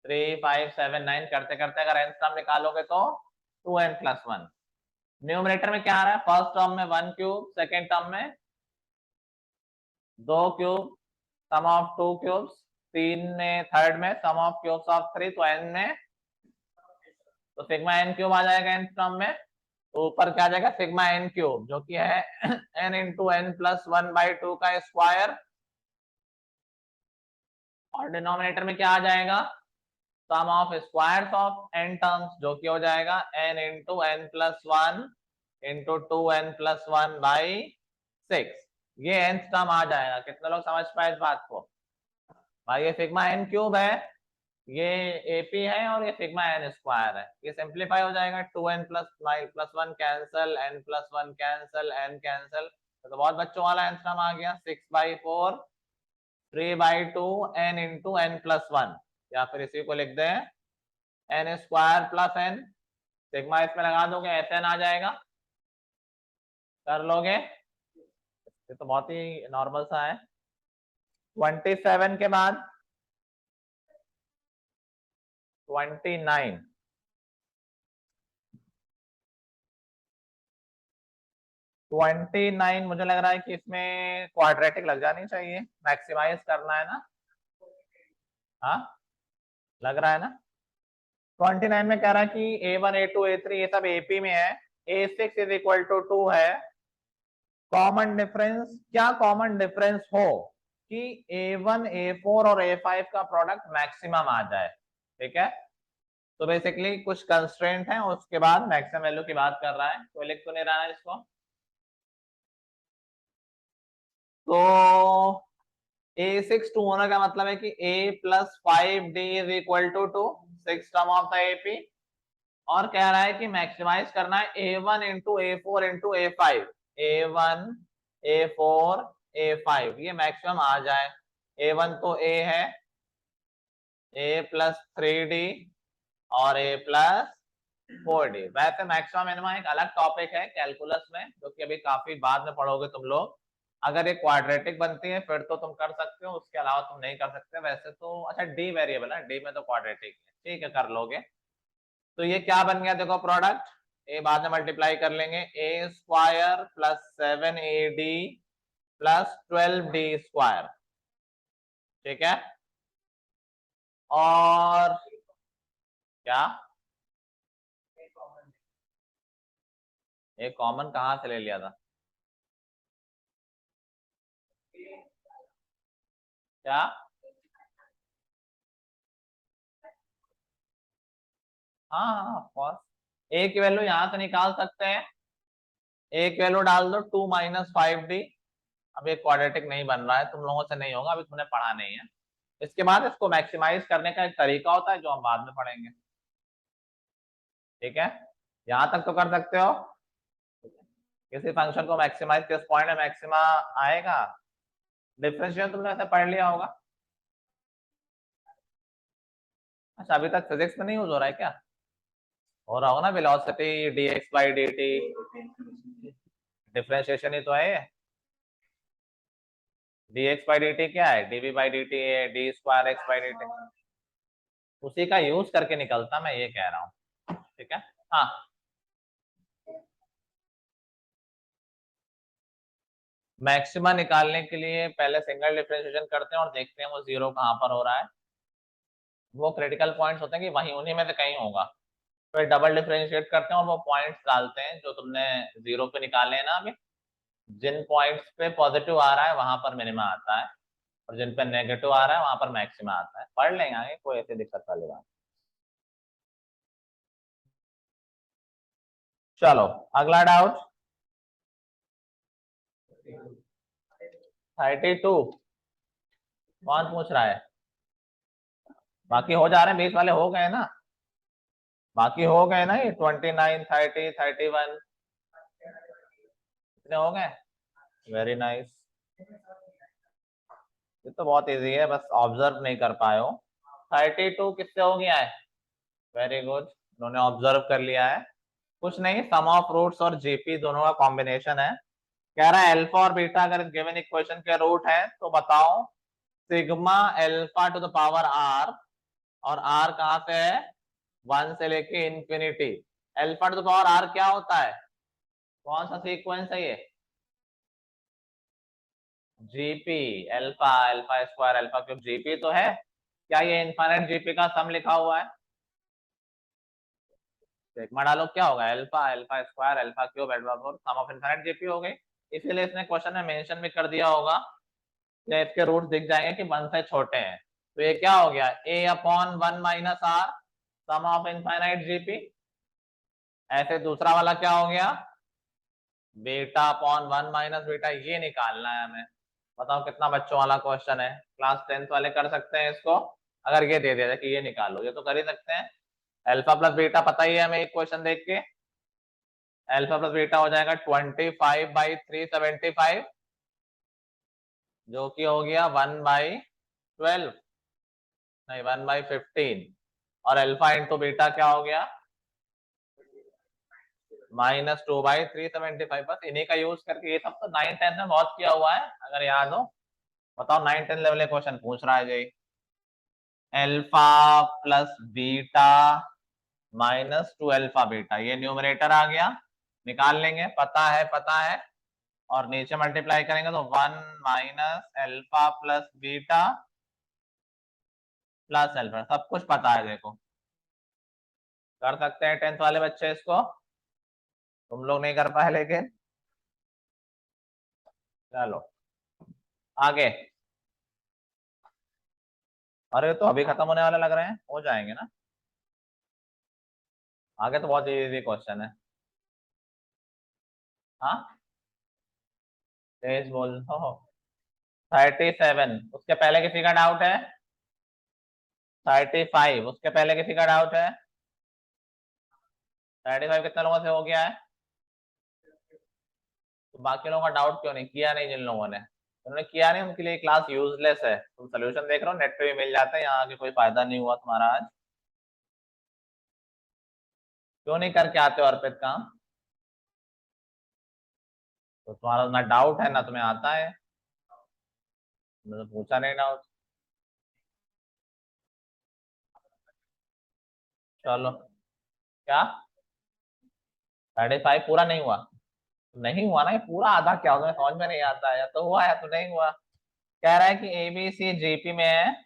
[SPEAKER 1] 3 5 7 9 करते करते अगर nth टर्म निकालोगे तो 2n+1। न्यूमरेटर में क्या आ रहा है? फर्स्ट टर्म में 1 क्यूब, सेकेंड टर्म में 2 क्यूब, सम ऑफ 2 क्यूब्स, 3 में थर्ड में सम ऑफ क्यूब्स ऑफ 3, तो n में तो सिग्मा n क्यूब आ जाएगा nth टर्म में। तो ऊपर क्या आ जाएगा? सिग्मा n क्यूब, जो कि है n इंटू n+1/2 का स्क्वायर। और डिनोमिनेटर में क्या आ जाएगा? Sum of squares of n terms, जो कि हो जाएगा n into n+1 into 2n+1/6। ये nth टर्म आ जाएगा। कितने लोग समझ पाए इस बात को? भाई ये सिग्मा n क्यूब है, ये एपी है, और ये सिग्मा n स्क्वायर है। ये सिंप्लीफाई हो जाएगा, 2n+1 cancel, n+1 cancel, n cancel, तो बहुत बच्चों वाला आंसर आ गया 6/4 3/2 n इंटू n+1। या फिर इसी को लिख दें n square plus n, sigma इसमें लगा दोगे Sn आ जाएगा। कर लोगे? ये तो बहुत ही नॉर्मल सा है। 27 के बाद 29। 29 मुझे लग रहा है कि इसमें क्वाड्रेटिक लग जानी चाहिए, मैक्सिमाइज करना है ना? हाँ लग रहा है ना? 29 में कह रहा है कि A1 A2 A3 ये सब AP में है, A6 इज इक्वल टू 2 है। कॉमन डिफरेंस, क्या कॉमन डिफरेंस हो कि A1 A4 और A5 का प्रोडक्ट मैक्सिमम आ जाए। ठीक है तो बेसिकली कुछ कंस्ट्रेंट है, उसके बाद मैक्सिमम वैल्यू की बात कर रहा है। तो लिख तो नहीं रहा है इसको। तो A6 2 होने का मतलब है कि A+5D is equal to 2, 6 term of the AP। और कह रहा है कि मैक्सिमाइज करना है A1 into A4 into A5, A1 A4 A5 ये मैक्सिमम आ जाए। A1 तो A है, A+3D और A+4D। वैसे मैक्सिमम मिनिमम एक अलग टॉपिक है कैलकुलस में, जो कि अभी काफी बाद में पढ़ोगे तुम लोग। अगर ये क्वाड्रेटिक बनती है फिर तो तुम कर सकते हो, उसके अलावा तुम नहीं कर सकते। वैसे तो अच्छा डी वेरिएबल है, डी में तो क्वाड्रेटिक है, ठीक है कर लोगे। तो ये क्या बन गया देखो प्रोडक्ट, ए बाद में मल्टीप्लाई कर लेंगे, A square plus 7AD plus 12D square. ठीक है और क्या ये कॉमन कहाँ से ले लिया था? क्या? हाँ हाँ ऑफ कोर्स, ए की वैल्यू यहां से निकाल सकते हैं। ए की वैल्यू डाल दो 2-5D। अब ये क्वाड्रेटिक नहीं बन रहा है, तुम लोगों से नहीं होगा, अभी तुमने पढ़ा नहीं है। इसके बाद इसको मैक्सिमाइज करने का एक तरीका होता है जो हम बाद में पढ़ेंगे। ठीक है यहां तक तो कर सकते हो। किसी फंक्शन को मैक्सिमाइज किस पॉइंट में मैक्सिमा आएगा, डिफरेंशियल तुमने ऐसे पढ़ लिया होगा। अच्छा अभी तक फिजिक्स में नहीं यूज हो रहा है क्या? हो रहा होगा ना, velocity dx by dt, differentiation ही तो है ये। dx बाई dt क्या है, dv बाई dt है, d square x by dt, उसी का यूज करके निकलता, मैं ये कह रहा हूँ। ठीक है। हाँ, मैक्सिमा निकालने के लिए पहले सिंगल डिफरेंशिएशन करते हैं और देखते हैं वो जीरो कहाँ पर हो रहा है। वो क्रिटिकल पॉइंट्स होते हैं कि वहीं उन्हीं में से कहीं होगा, फिर डबल डिफरेंशिएट करते हैं और वो पॉइंट्स डालते हैं जो तुमने जीरो पे निकाले हैं ना अभी। जिन पॉइंट्स पे पॉजिटिव आ रहा है वहां पर मिनिमा आता है, और जिन पे नेगेटिव आ रहा है वहां पर मैक्सिमा आता है। पढ़ लेंगे आगे, कोई ऐसी दिक्कत वाली बात। चलो, अगला डाउट। 32 कौन पूछ रहा है? बाकी हो जा रहे हैं, 20 वाले हो गए ना, बाकी हो गए ना, ये 29 30 31 इतने हो गए। वेरी नाइस, ये तो बहुत इजी है, बस ऑब्जर्व नहीं कर पाए हो। 32 किससे हो गया है? वेरी गुड, उन्होंने ऑब्जर्व कर लिया है। कुछ नहीं, सम ऑफ रूट्स और जीपी दोनों का कॉम्बिनेशन है। कह रहा है अल्फा और बीटा अगर गिवन इक्वेशन के रूट है तो बताओ sigma alpha to the power r, और आर कहाँ से है, 1 से लेके infinity. Alpha to the power r क्या होता है, कौन सा सीक्वेंस है ये? GP, alpha, alpha square, alpha cube, GP तो है। क्या ये इनफाइनाइट जीपी का सम लिखा हुआ है? सिग्मा डालो, क्या होगा, alpha, alpha square, alpha cube, alpha four, sum of infinite GP हो गई। इसीलिए इसने क्वेश्चन में मेंशन भी कर दिया होगा, या इसके रूट्स दिख जाएंगे कि 1 से छोटे हैं। तो ये क्या हो गया, a upon 1 minus r, sum of infinite GP. ऐसे दूसरा वाला क्या हो गया, बीटा अपॉन 1 माइनस बीटा, ये निकालना है हमें। बताओ कितना बच्चों वाला क्वेश्चन है, क्लास 10th वाले कर सकते हैं इसको? अगर ये दे दिया जाए कि ये निकालो, ये तो कर ही सकते हैं। अल्फा प्लस बीटा पता ही है हमें एक क्वेश्चन देख के, अल्फा प्लस बीटा हो जाएगा 25/375, जो कि हो गया 1/12, नहीं 1/15, और अल्फा इंटू बीटा क्या हो गया, -2/375। बस इन्हीं का यूज करके, ये सब तो 9th 10th में बहुत किया हुआ है, अगर याद हो। बताओ 9th 10th लेवल क्वेश्चन पूछ रहा है जी, alpha plus beta -2 alpha beta, ये न्यूमरेटर आ गया, निकाल लेंगे, पता है पता है। और नीचे मल्टीप्लाई करेंगे तो 1 minus alpha plus beta plus alpha, सब कुछ पता है देखो। कर सकते हैं 10th वाले बच्चे इसको, तुम लोग नहीं कर पाए लेकिन। चलो आगे, अरे तो अभी खत्म होने वाले लग रहे हैं, हो जाएंगे ना। आगे तो बहुत इजी क्वेश्चन है। हाँ, तेज बोल दो। 37 उसके पहले किसी का डाउट है? 35 उसके पहले किसी का डाउट है? 35 कितने लोगों से हो गया है? तो बाकी लोगों का डाउट क्यों नहीं किया, नहीं जिन लोगों ने, उन्होंने किया नहीं, उनके लिए क्लास यूजलेस है। तुम सोल्यूशन देख रहे हो, नेट पे भी मिल जाता है, यहाँ आके कोई फायदा नहीं हुआ तुम्हारा आज। क्यों नहीं करके आते हो अर्पित काम? तो तुम्हारा ना डाउट है ना तुम्हें आता है, तुमने तो पूछा नहीं डाउट। चलो, क्या 35 पूरा नहीं हुआ? नहीं हुआ ना, ये पूरा आधा क्या होगा समझ में नहीं आता है, या तो हुआ या तो नहीं हुआ। कह रहा है कि ए बी सी जीपी में है,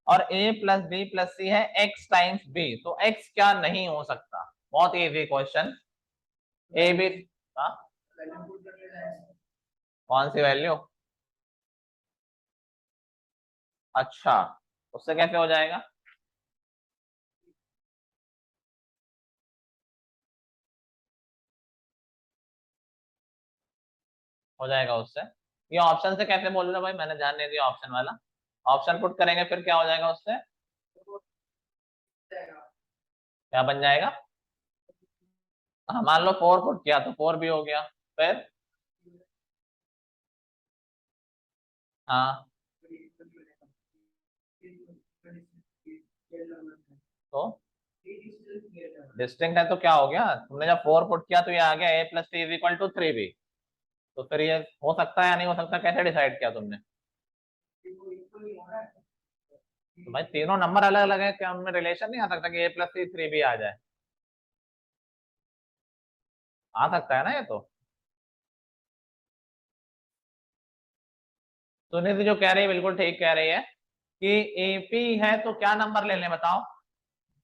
[SPEAKER 1] और ए प्लस बी प्लस सी है एक्स टाइम्स बी, तो एक्स क्या नहीं हो सकता? बहुत इजी क्वेश्चन। ए बी, हाँ, कौन सी वैल्यू? अच्छा, उससे कैसे हो जाएगा? हो जाएगा उससे। ये ऑप्शन से कैसे बोल रहे हो भाई, मैंने ध्यान नहीं दिया ऑप्शन वाला। ऑप्शन पुट करेंगे फिर क्या हो जाएगा उससे? क्या बन जाएगा? हाँ, मान लो 4 पुट किया तो 4 भी हो गया, फिर? हाँ, तो डिस्टिंक्ट है तो क्या हो गया, तुमने जब 4 पुट किया तो ये आ गया a plus C is equal to 3b। तो फिर ये हो सकता है या नहीं हो सकता, कैसे डिसाइड किया तुमने? तो भाई तीनों नंबर अलग अलग है, क्या उनमें रिलेशन नहीं आ सकता कि a प्लस सी 3b आ जाए? आ सकता है ना ये तो। सुनीति जो कह रही है बिल्कुल ठीक कह रही है कि एपी है तो क्या नंबर ले लें बताओ।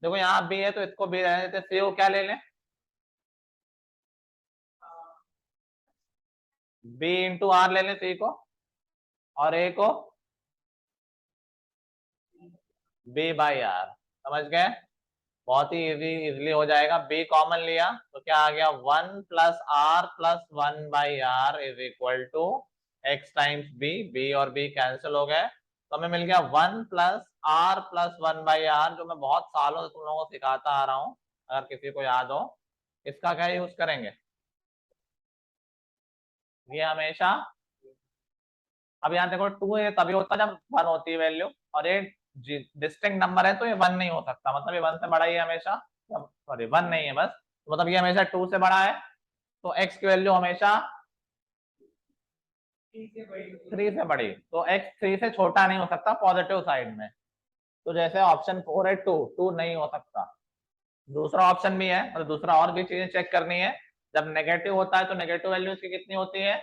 [SPEAKER 1] देखो यहाँ बी है तो इसको बी रहने देते, सी को क्या ले लें? बी इंटू आर ले लें सी को, और ए को बी बाई आर। समझ गए? बहुत ही इजीली हो जाएगा। बी कॉमन लिया तो क्या आ गया, 1 plus r is equal to x times b. B और बी कैंसिल हो गए तो हमें मिल गया 1 प्लस आर, जो मैं बहुत सालों से तुम लोगों को सिखाता आ रहा हूँ, अगर किसी को याद हो। इसका क्या यूज करेंगे, ये हमेशा, अब यहाँ देखो 2 है तभी होता है जब 1 होती है वैल्यू, और ये डिस्टिंक्ट नंबर है तो ये 1 नहीं हो सकता, मतलब ये 1 से बड़ा ही है हमेशा। सॉरी 1 नहीं है बस, तो मतलब ये हमेशा 2 से बड़ा है। तो x की वैल्यू हमेशा 3 से बड़ी, तो x 3 से छोटा नहीं हो सकता पॉजिटिव साइड में। तो जैसे ऑप्शन 4 है 2, 2 नहीं हो सकता। दूसरा ऑप्शन भी है, मतलब दूसरा और भी चीजें चेक करनी है। जब नेगेटिव होता है तो नेगेटिव वैल्यू इसकी कितनी होती है,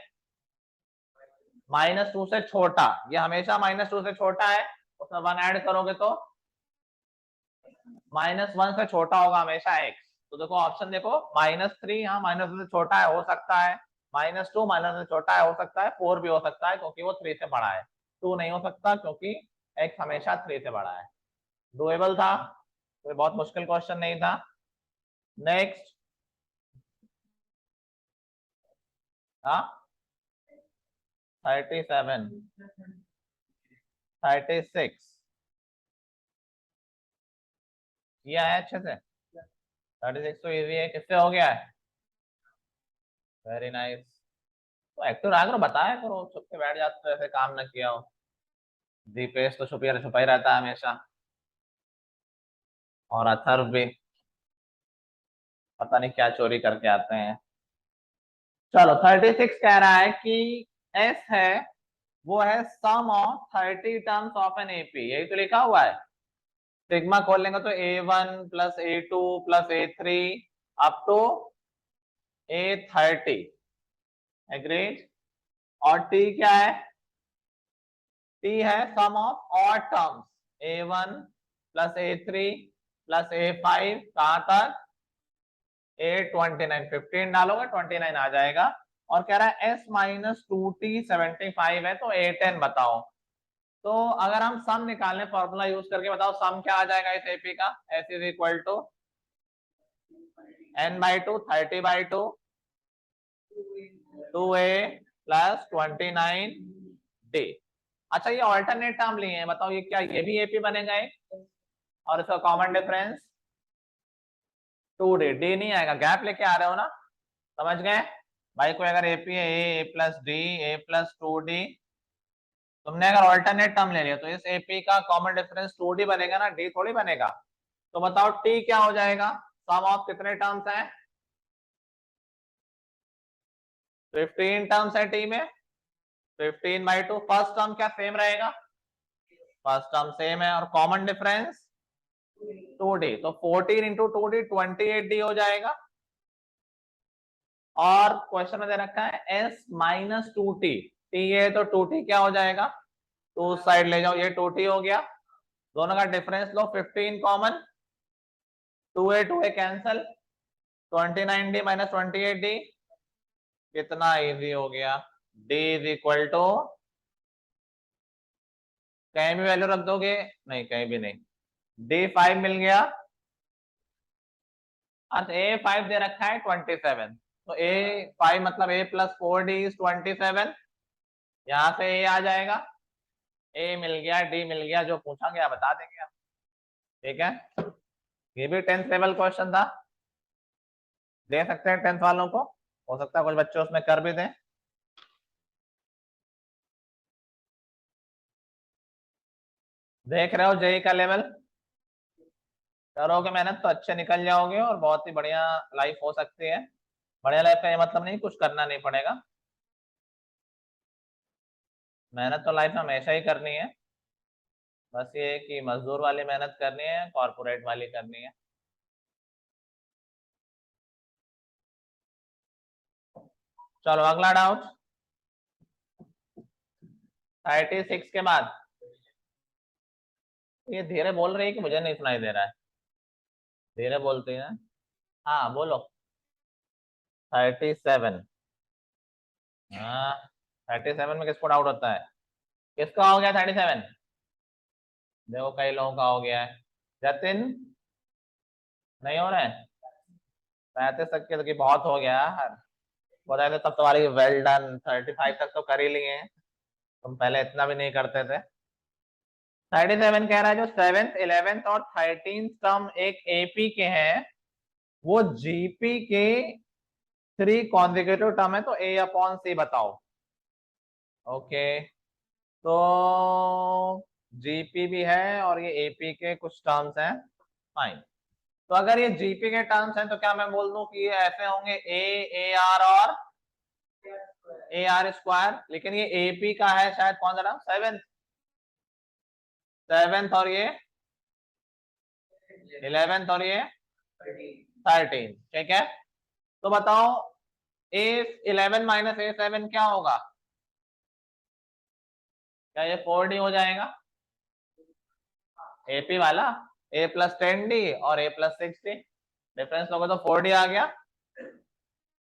[SPEAKER 1] -2 से छोटा। ये हमेशा -2 से छोटा है, उसमें 1 ऐड करोगे तो -1 से छोटा होगा हमेशा x। तो देखो ऑप्शन देखो, -3 यहाँ -2 से छोटा है, हो सकता है। -2 -2 से छोटा है, हो सकता है। 4 भी हो सकता है क्योंकि वो 3 से बड़ा है। 2 नहीं हो सकता क्योंकि x हमेशा 3 से बड़ा है। डुएबल था, कोई बहुत मुश्किल क्वेश्चन नहीं था। नेक्स्ट। हाँ 37, 36 किया है अच्छे से। 36 तो इजी है, किससे हो गया है? Very nice. तो एक्टिव रहा करो, बताया करो, चुप के बैठ जाते हो ऐसे काम ना किया हो। दीपेश तो छुपा छुपा ही रहता है हमेशा, और अथर्व भी पता नहीं क्या चोरी करके आते हैं। चलो 36 कह रहा है कि एस है वो है sum of 30 terms of N AP, यही तो लिखा हुआ है। सिग्मा खोल लेंगे तो A1 plus A2 plus A3 up to A30। Agreed? और टी क्या है? टी है sum of odd terms A1 plus A3 plus A5 कहां तक, A29। 15 डालोगे 29 आ जाएगा। और कह रहा है S-2T 75 है तो A10 बताओ। तो अगर हम सम निकालने फॉर्मूला यूज करके, बताओ सम क्या आ जाएगा इस एपी का। S is equal to n/2 30/2 2a plus 29d। अच्छा ये ऑल्टरनेट टर्म लिए हैं, बताओ ये क्या, ये भी एपी बनेगा एक, और इसका कॉमन डिफरेंस 2d। डी नहीं आएगा, गैप लेके आ रहे हो ना, समझ गए भाई? कोई अगर एपी है ए प्लस डी, ए प्लस 2d, तुमने अगर ऑल्टरनेट टर्म ले लिया तो इस एपी का कॉमन डिफरेंस 2d बनेगा ना, डी थोड़ी बनेगा। तो बताओ टी क्या हो जाएगा, सम ऑफ कितने टर्म्स है? 15 टर्म्स है टी में, 15/2। फर्स्ट टर्म क्या सेम रहेगा, फर्स्ट टर्म सेम है, और कॉमन डिफरेंस 2d, तो 14 इंटू 2d 28d हो जाएगा। और क्वेश्चन में दे रखा है S-2t, टी है तो 2t क्या हो जाएगा, तो उस साइड ले जाओ, ये 2t हो गया। दोनों का डिफरेंस लो, 15 common, 2a cancel, 29d minus 28d, कितना इजी हो गया। d इज इक्वल टू, कहीं भी वैल्यू रख दोगे, नहीं कहीं भी नहीं, D5 मिल गया। अच्छा A5 दे रखा है 27, तो A5 मतलब A प्लस 4D इज 27। यहाँ से A आ जाएगा, A मिल गया, D मिल गया, जो पूछा गया बता देंगे आप। ठीक है, ये भी 10th लेवल क्वेश्चन था, दे सकते हैं 10th वालों को, हो सकता है कुछ बच्चे उसमें कर भी दें। देख रहे हो जेई का लेवल, करोगे मेहनत तो अच्छे निकल जाओगे और बहुत ही बढ़िया लाइफ हो सकती है। बढ़िया लाइफ का ये मतलब नहीं कुछ करना नहीं पड़ेगा, मेहनत तो लाइफ में हमेशा ही करनी है। बस ये है कि मजदूर वाली मेहनत करनी है, कॉर्पोरेट वाली करनी है। चलो अगला डाउट। 36 के बाद ये धीरे बोल रही है कि मुझे नहीं सुनाई दे रहा है? धीरे बोलती है। हाँ बोलो। 37। हाँ, 37 में किसको डाउट होता है? किसका हो गया 37? देखो कई लोगों का हो गया है। जतिन, नहीं हो रहा है? 35 तक के तो कि बहुत हो गया यार। बताए तो तब तुम्हारी वेल डन, 35 तक तो कर ही लिए हैं। तुम पहले इतना भी नहीं करते थे। 37 कह रहा है जो 7th 11th और 13th टर्म एक एपी के हैं, वो जीपी के 3 कॉन्जिक्यूटिव टर्म है, तो ए अपॉन सी बताओ। ओके, तो जीपी भी है और ये एपी के कुछ टर्म्स हैं। फाइन। तो अगर ये जीपी के टर्म्स हैं तो क्या मैं बोल दूं कि ये ऐसे होंगे ए आर और ए आर स्क्वायर, लेकिन ये एपी का है शायद कौन सा टर्म? 7th और ये 11th और ये 13th। ठीक है, तो बताओ ए 11 माइनस ए 7 क्या होगा? क्या ये 4D हो जाएगा? एपी वाला ए प्लस 10D और ए प्लस 6D, डिफरेंस लोगे तो 4D आ गया।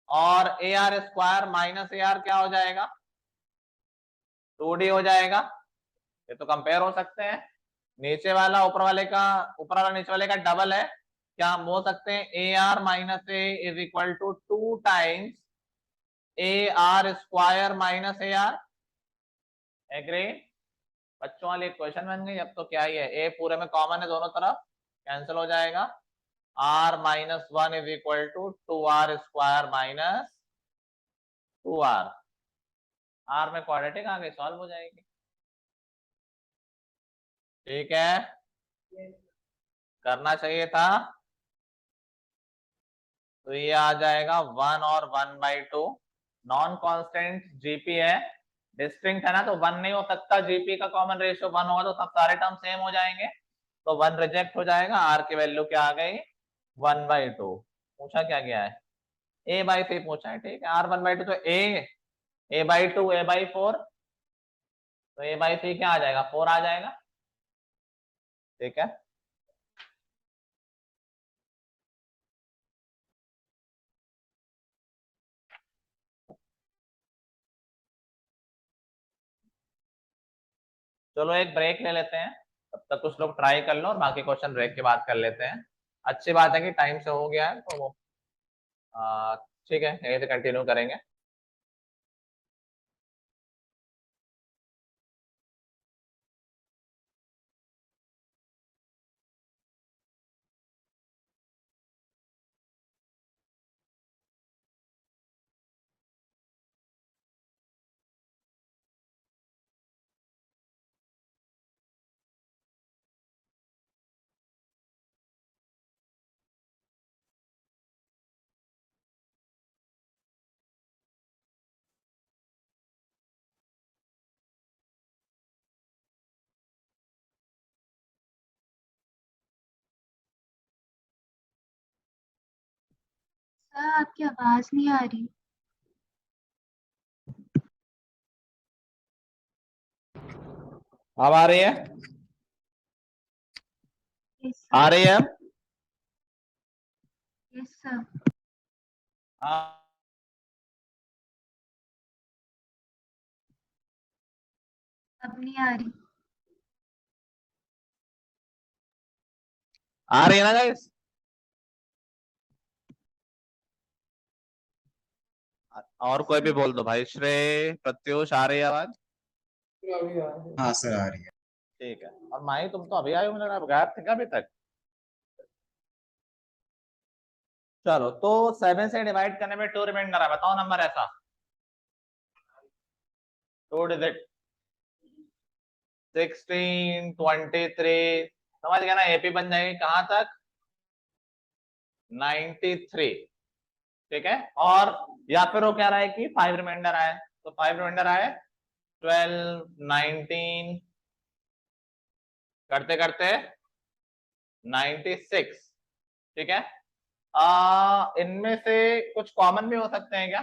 [SPEAKER 1] और ए r square minus a are क्या हो जाएगा? 2D हो जाएगा। ये तो कंपेयर हो सकते हैं। नीचे वाला ऊपर वाले का, ऊपर वाला नीचे वाले का डबल है। क्या हम बोल सकते हैं a r minus a is equal to 2 times a r square minus a r? Agree? बच्चों वाली क्वेश्चन बन गई। अब तो क्या ही है, ए पूरे में कॉमन है, दोनों तरफ कैंसिल हो जाएगा। R minus 1 is equal to 2r square minus 2r। R में क्वाड्रेटिक आ गई, सॉल्व हो जाएगी। ठीक है, करना चाहिए था। तो ये आ जाएगा 1 और 1/2। नॉन कांस्टेंट जीपी है, डिस्टिंक्ट है ना, तो 1 नहीं हो सकता। जीपी का कॉमन रेशियो 1 होगा तो सब सारे टर्म सेम हो जाएंगे, तो 1 रिजेक्ट हो जाएगा। आर की वैल्यू क्या आ गई? 1/2। पूछा क्या गया है? ए बाई सी पूछा है। ठीक है, आर 1/2 तो ए बाई 2 a/4, तो ए बाई सी क्या आ जाएगा? 4 आ जाएगा। ठीक है, चलो एक ब्रेक ले लेते हैं, तब तक कुछ लोग ट्राई कर लो और बाकी क्वेश्चन ब्रेक के बाद कर लेते हैं। अच्छी बात है कि टाइम से हो गया है, तो वो ठीक है, यहीं से कंटिन्यू करेंगे।
[SPEAKER 2] सर आपकी आवाज नहीं आ रही।
[SPEAKER 1] अब आ रही है?
[SPEAKER 2] यस
[SPEAKER 1] आ
[SPEAKER 2] सर।
[SPEAKER 1] रही है अब?
[SPEAKER 2] Yes sir.
[SPEAKER 1] हाँ,
[SPEAKER 2] अब नहीं आ रही।
[SPEAKER 1] आ रही है ना गाइस? और
[SPEAKER 2] यस
[SPEAKER 1] कोई भी
[SPEAKER 2] सर।
[SPEAKER 1] बोल दो भाई, श्रेय प्रत्युष आ रही है आवाज?
[SPEAKER 3] हाँ सर आ रही है।
[SPEAKER 1] ठीक है। और माही तुम तो अभी आए हो, मुझे लगा गायब थे क्या अभी तक? चलो, तो 7 से डिवाइड करने में 2 रिमाइंडर है, बताओ नंबर ऐसा। 2 डिजिट, 16, 23, समझ गया ना? एपी बन जाएगी कहां तक? 93, ठीक है। और या फिर वो कह रहा है कि 5 रिमाइंडर आए, तो 5 रिमाइंडर आए 12, 19 करते करते 96, ठीक है। इनमें से कुछ कॉमन भी हो सकते हैं क्या?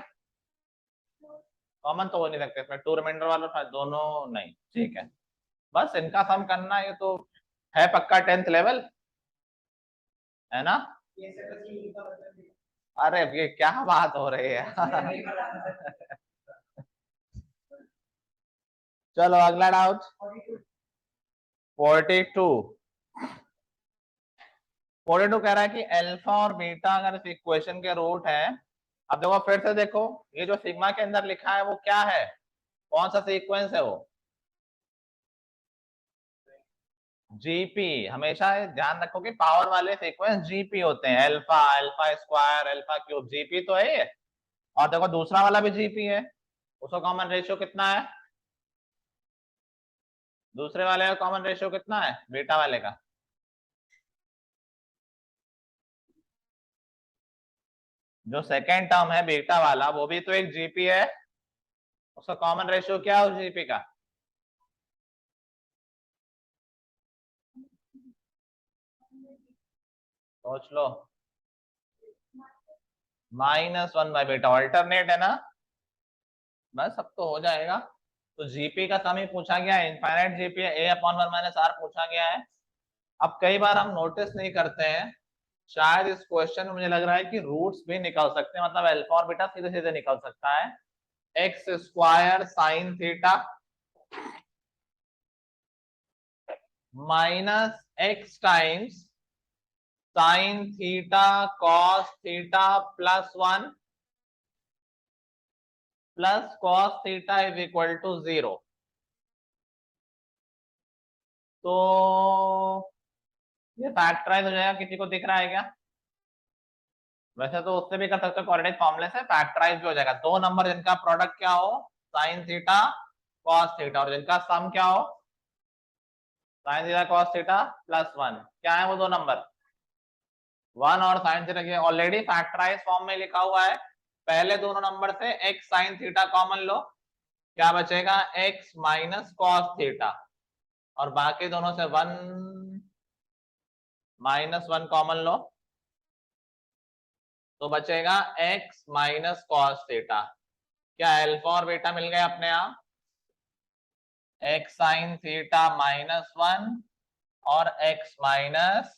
[SPEAKER 1] कॉमन तो हो नहीं सकते इसमें, 2 रिमाइंडर वाला दोनों नहीं, ठीक है। बस इनका सम करना, ये तो है पक्का 10th लेवल, है ना? अरे ये क्या बात हो रही है चलो अगला डाउट 42। 42 कह रहा है कि अल्फा और बीटा अगर इस इक्वेशन के रूट है। अब देखो फिर से देखो, ये जो सिग्मा के अंदर लिखा है वो क्या है, कौन सा सीक्वेंस है वो? जीपी। हमेशा ध्यान रखो कि पावर वाले सीक्वेंस जीपी होते हैं, alpha, alpha square, alpha cube, GP तो है ये। और देखो दूसरा वाला भी जीपी है, उसका कॉमन रेशियो कितना है? दूसरे वाले का कॉमन रेशियो कितना है बीटा वाले का? जो सेकेंड टर्म है बीटा वाला वो भी तो एक जीपी है, उसका कॉमन रेशियो क्या है उस जीपी का? सोच लो। -1 बाय बीटा, अल्टरनेट है ना। बस अब तो हो जाएगा। तो जीपी का सम ही पूछा गया है, इनफाइनाइट जीपी है, a/1 - r पूछा गया है। अब कई बार हम नोटिस नहीं करते हैं, शायद इस क्वेश्चन में मुझे लग रहा है कि रूट्स भी निकल सकते हैं, मतलब अल्फा और बीटा सीधे सीधे निकल सकता है। X square sine theta minus x times sine theta cos theta +1 plus cos theta is equal to 0। तो ये फैक्टराइज हो जाएगा, किसी को दिख रहा है क्या? वैसे तो उससे भी कर सकते हो, क्वाड्रेटिक फॉर्मूले से फैक्टराइज भी हो जाएगा। दो नंबर जिनका प्रोडक्ट क्या हो साइन थीटा कॉस थीटा, और जिनका सम क्या हो साइन थीटा कॉस थीटा +1, क्या है वो दो नंबर? 1 और साइन थीटा के ऑलरेडी फैक्टराइज फॉर्म में लिखा हुआ है। पहले दोनों नंबर से x साइन थीटा कॉमन लो, क्या बचेगा x माइनस कॉस थीटा, और बाकी दोनों से 1 -1 कॉमन लो तो बचेगा x माइनस कॉस थीटा। क्या अल्फा और बीटा मिल गए अपने आप? x साइन थीटा -1 और x माइनस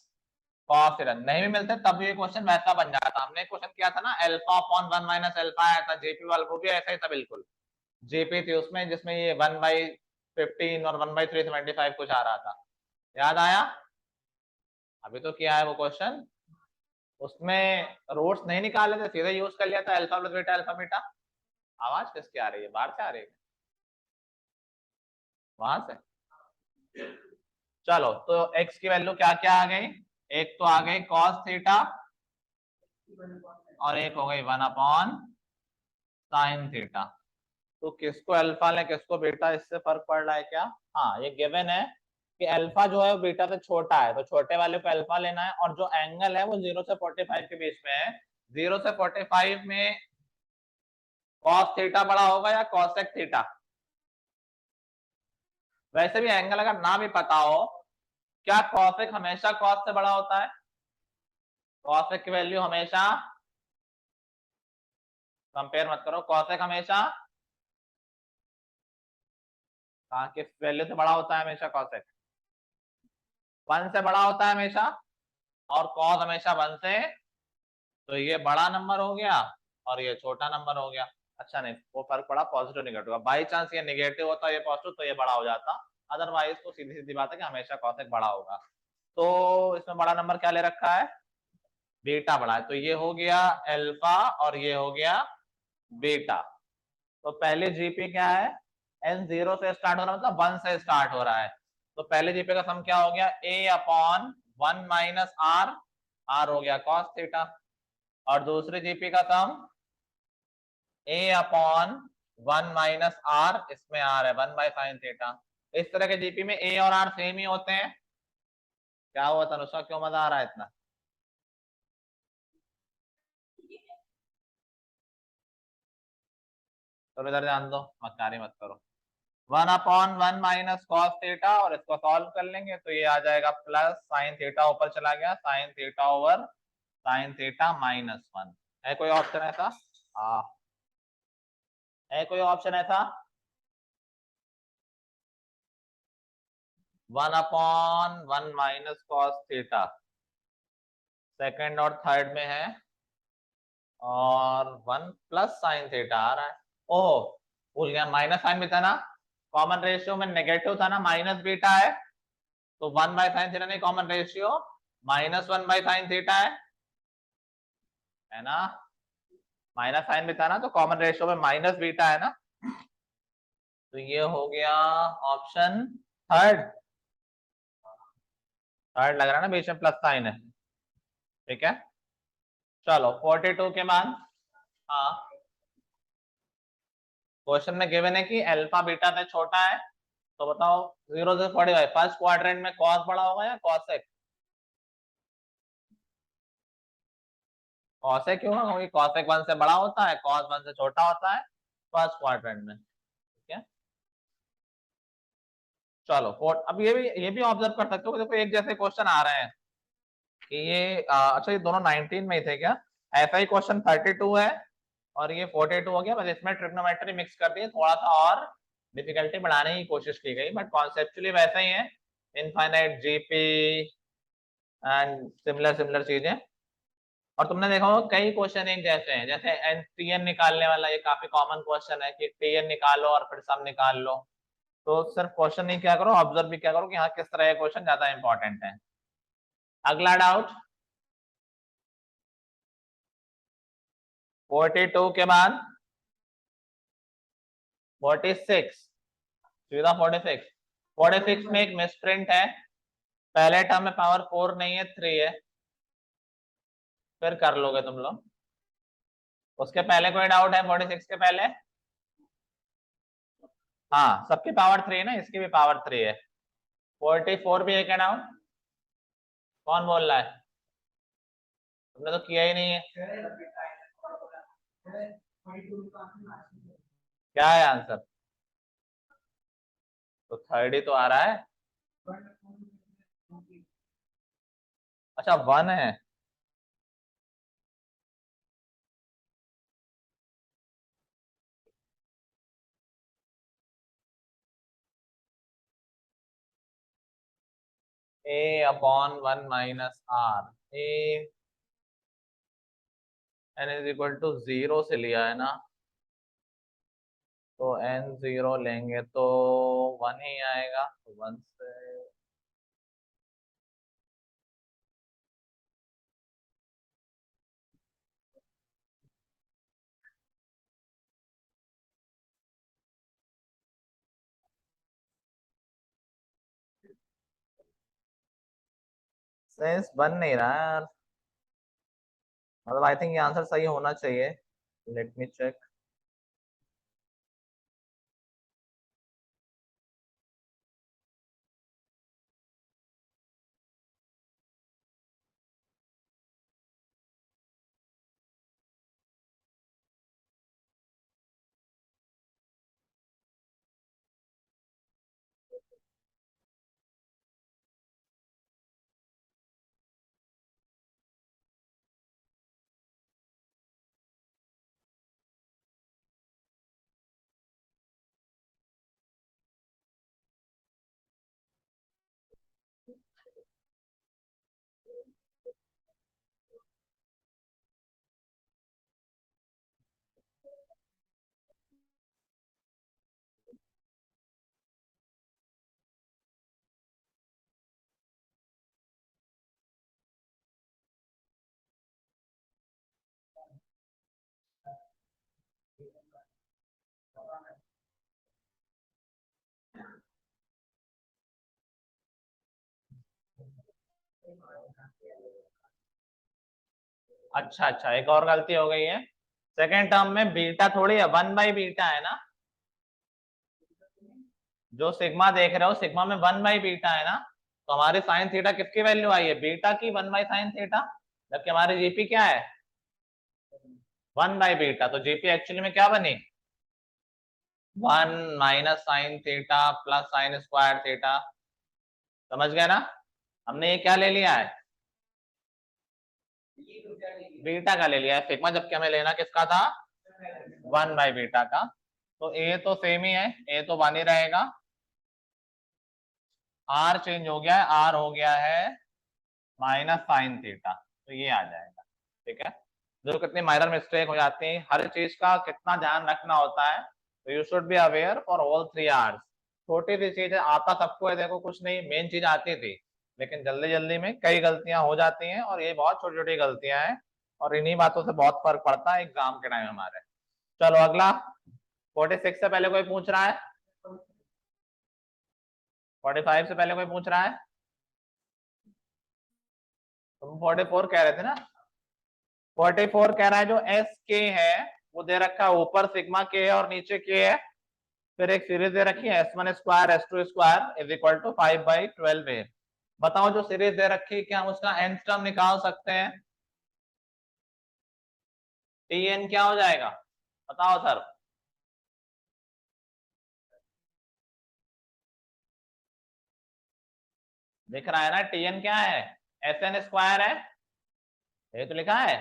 [SPEAKER 1] कॉस थीटा। नहीं भी मिलते तब भी ये क्वेश्चन वैसा बन जाता। हमने क्वेश्चन किया था ना अल्फा/1 माइनस अल्फा आया था जेपी वाला, वो भी ऐसा ही था बिल्कुल। जेपी थी उसमें जिसमें ये 1/15 और 1/375 कुछ आ रहा था, याद आया? अभी तो किया है वो क्वेश्चन, उसमें रूट्स नहीं निकाले थे, सीधे यूज कर लिया था alpha plus beta alpha beta. आवाज किसकी आ रही है, बाहर से आ रही है? वहां से। चलो तो x की वैल्यू क्या क्या आ गई? एक तो आ गई cos थीटा और एक हो गई 1 sin थीटा। तो किसको अल्फा ले किसको बीटा, इससे फर्क पड़ रहा है क्या? हाँ ये गिवन है कि अल्फा जो है वो बीटा से छोटा है, तो छोटे वाले को अल्फा लेना है, और जो एंगल है वो 0 से 45 के बीच में है। 0 से 45 में cos थीटा बड़ा होगा या cosec थीटा? वैसे भी एंगल अगर ना भी पता हो, क्या cosec हमेशा cos से बड़ा होता है? cosec की वैल्यू हमेशा, कंपेयर मत करो, cosec हमेशा किस वैल्यू से बड़ा होता है? हमेशा cosec 1 से बड़ा होता है हमेशा, और cos हमेशा 1 से। तो ये बड़ा नंबर हो गया और ये छोटा नंबर हो गया। अच्छा नहीं वो फर्क पड़ा पॉजिटिव निगेटिव का, बाई चांस ये निगेटिव होता ये पॉजिटिव तो ये बड़ा हो जाता, अदरवाइज तो सीधी सीधी बात है कि हमेशा cosec बड़ा होगा। तो इसमें बड़ा नंबर क्या ले रखा है? बीटा बड़ा है, तो ये हो गया अल्फा और ये हो गया बीटा। तो पहले जीपी क्या है? n 0 से स्टार्ट हो रहा है, मतलब 1 से स्टार्ट हो रहा है। तो पहले जीपी का सम क्या हो गया? a/1 माइनस r, r हो गया cos थीटा, और दूसरे जीपी का सम a/1 माइनस r, इसमें r है 1/sin थीटा। इस तरह के जीपी में a और r सेम ही होते हैं। क्या हुआ तनुषा, क्यों मजा आ रहा है इतना? तो इधर ध्यान दो, मक्कारी मत करो। 1/1 माइनस कॉस थीटा, और इसको सॉल्व कर लेंगे तो ये आ जाएगा प्लस साइन थीटा, ऊपर चला गया sine theta over sine theta -1। है कोई ऑप्शन ऐसा? हाँ, है कोई ऑप्शन ऐसा? 1/1 माइनस कॉस थीटा सेकंड और थर्ड में है, और 1 प्लस साइन थीटा आ रहा है। ओह, भूल गया, माइनस साइन भी था ना, कॉमन रेशियो में नेगेटिव था ना, माइनस बीटा है, तो 1/sin थीटा नहीं, कॉमन रेशियो -1/sin थीटा है ना, माइनस साइन भी था ना, तो कॉमन रेशियो में माइनस बीटा है ना, तो ये हो गया ऑप्शन थर्ड। थर्ड लग रहा है ना, बीच में प्लस साइन है। ठीक है, चलो 42 के बाद, हाँ क्वेश्चन में गिवन है कि अल्फा बीटा से छोटा है, तो बताओ 0 से 45 फर्स्ट क्वाड्रेंट में कॉस बड़ा होगा या कॉसेक? कॉसेक क्यों होगा? क्योंकि कॉसेक 1 से बड़ा होता है, कॉस 1 से छोटा होता है फर्स्ट क्वाड्रेंट में। ठीक है, चलो अब ये भी ऑब्जर्व कर सकते हो, देखो एक जैसे क्वेश्चन आ रहे हैं कि ये अच्छा ये दोनों 19 में ही थे क्या? ऐसा ही क्वेश्चन 32 है और ये 42 हो गया, बस इसमें ट्रिग्नोमेट्री मिक्स कर दी, थोड़ा सा और डिफिकल्टी बढ़ाने की कोशिश की गई, बट कॉन्सेप्चुअली वैसा ही है, infinite GP and similar similar चीजें। और तुमने देखा होगा कई क्वेश्चन एक जैसे हैं, जैसे टीएन निकालने वाला, ये काफी कॉमन क्वेश्चन है कि टीएन निकालो और फिर सम निकाल लो। तो सिर्फ क्वेश्चन नहीं क्या करो, ऑब्जर्व भी क्या करो कि हाँ किस तरह के क्वेश्चन ज्यादा इंपॉर्टेंट है। अगला डाउट 42 के बाद 46, सीधा 46 में एक मिसप्रिंट है, पहले टर्म में पावर 4 नहीं है 3 है, फिर कर लोगे तुम लोग। उसके पहले कोई डाउट है 46 के पहले? हाँ, सबकी पावर 3 है ना, इसकी भी पावर 3 है। 44 भी है क्या डाउट? कौन बोल रहा है? तुमने तो किया ही नहीं है। क्या है आंसर? तो थर्ड ही तो आ रहा है। अच्छा 1 है। A/1 minus r, a n is equal to 0 से लिया है ना, तो n 0 लेंगे तो 1 ही आएगा, तो 1 से सेंस बन नहीं रहा है यार, मतलब आई थिंक ये आंसर सही होना चाहिए। Let me check. अच्छा अच्छा, एक और गलती हो गई है, सेकेंड टर्म में बीटा थोड़ी है, 1/बीटा है ना, जो सिग्मा देख रहे हो सिग्मा में 1/बीटा है ना, तो हमारी साइन थीटा किसकी वैल्यू आई है? बीटा की 1/sin थीटा, जबकि हमारी जीपी क्या है? 1/बीटा, तो जीपी एक्चुअली में क्या बनी? 1 minus sine theta plus sine square theta. समझ गए ना? हमने ये क्या ले लिया है, बीटा का ले लिया है सिग्मा, जबकि हमें लेना किसका था, 1 बाई बीटा का। तो ए तो सेम ही है, ए तो 1 ही रहेगा। आर चेंज हो गया है, आर हो गया है माइनस साइन थीटा, तो ये आ जाएगा। ठीक है, जो कितनी माइनर मिस्टेक हो जाती है, हर चीज का कितना ध्यान रखना होता है, तो you should be aware for all 3 hours. छोटी सी चीज है, आता सबको है, देखो कुछ नहीं, मेन चीज आती थी, लेकिन जल्दी जल्दी में कई गलतियां हो जाती हैं, और ये बहुत छोटी छोटी गलतियां हैं, और इन्हीं बातों से बहुत फर्क पड़ता है एग्जाम के टाइम हमारे। चलो अगला, 46 से पहले कोई पूछ रहा है, 45 से पहले कोई पूछ रहा है? तुम 44 कह रहे थे ना? 44 कह रहा है जो एस के है वो दे रखा है, ऊपर सिग्मा के है और नीचे के है, फिर एक सीरीज दे रखी है S1 square S2 square is equal to 5/12 है। बताओ जो सीरीज दे रखी है क्या हम उसका nth टर्म निकाल सकते हैं? Tn क्या हो जाएगा, बताओ सर? दिख रहा है ना, Tn क्या है, Sn स्क्वायर है, ये तो लिखा है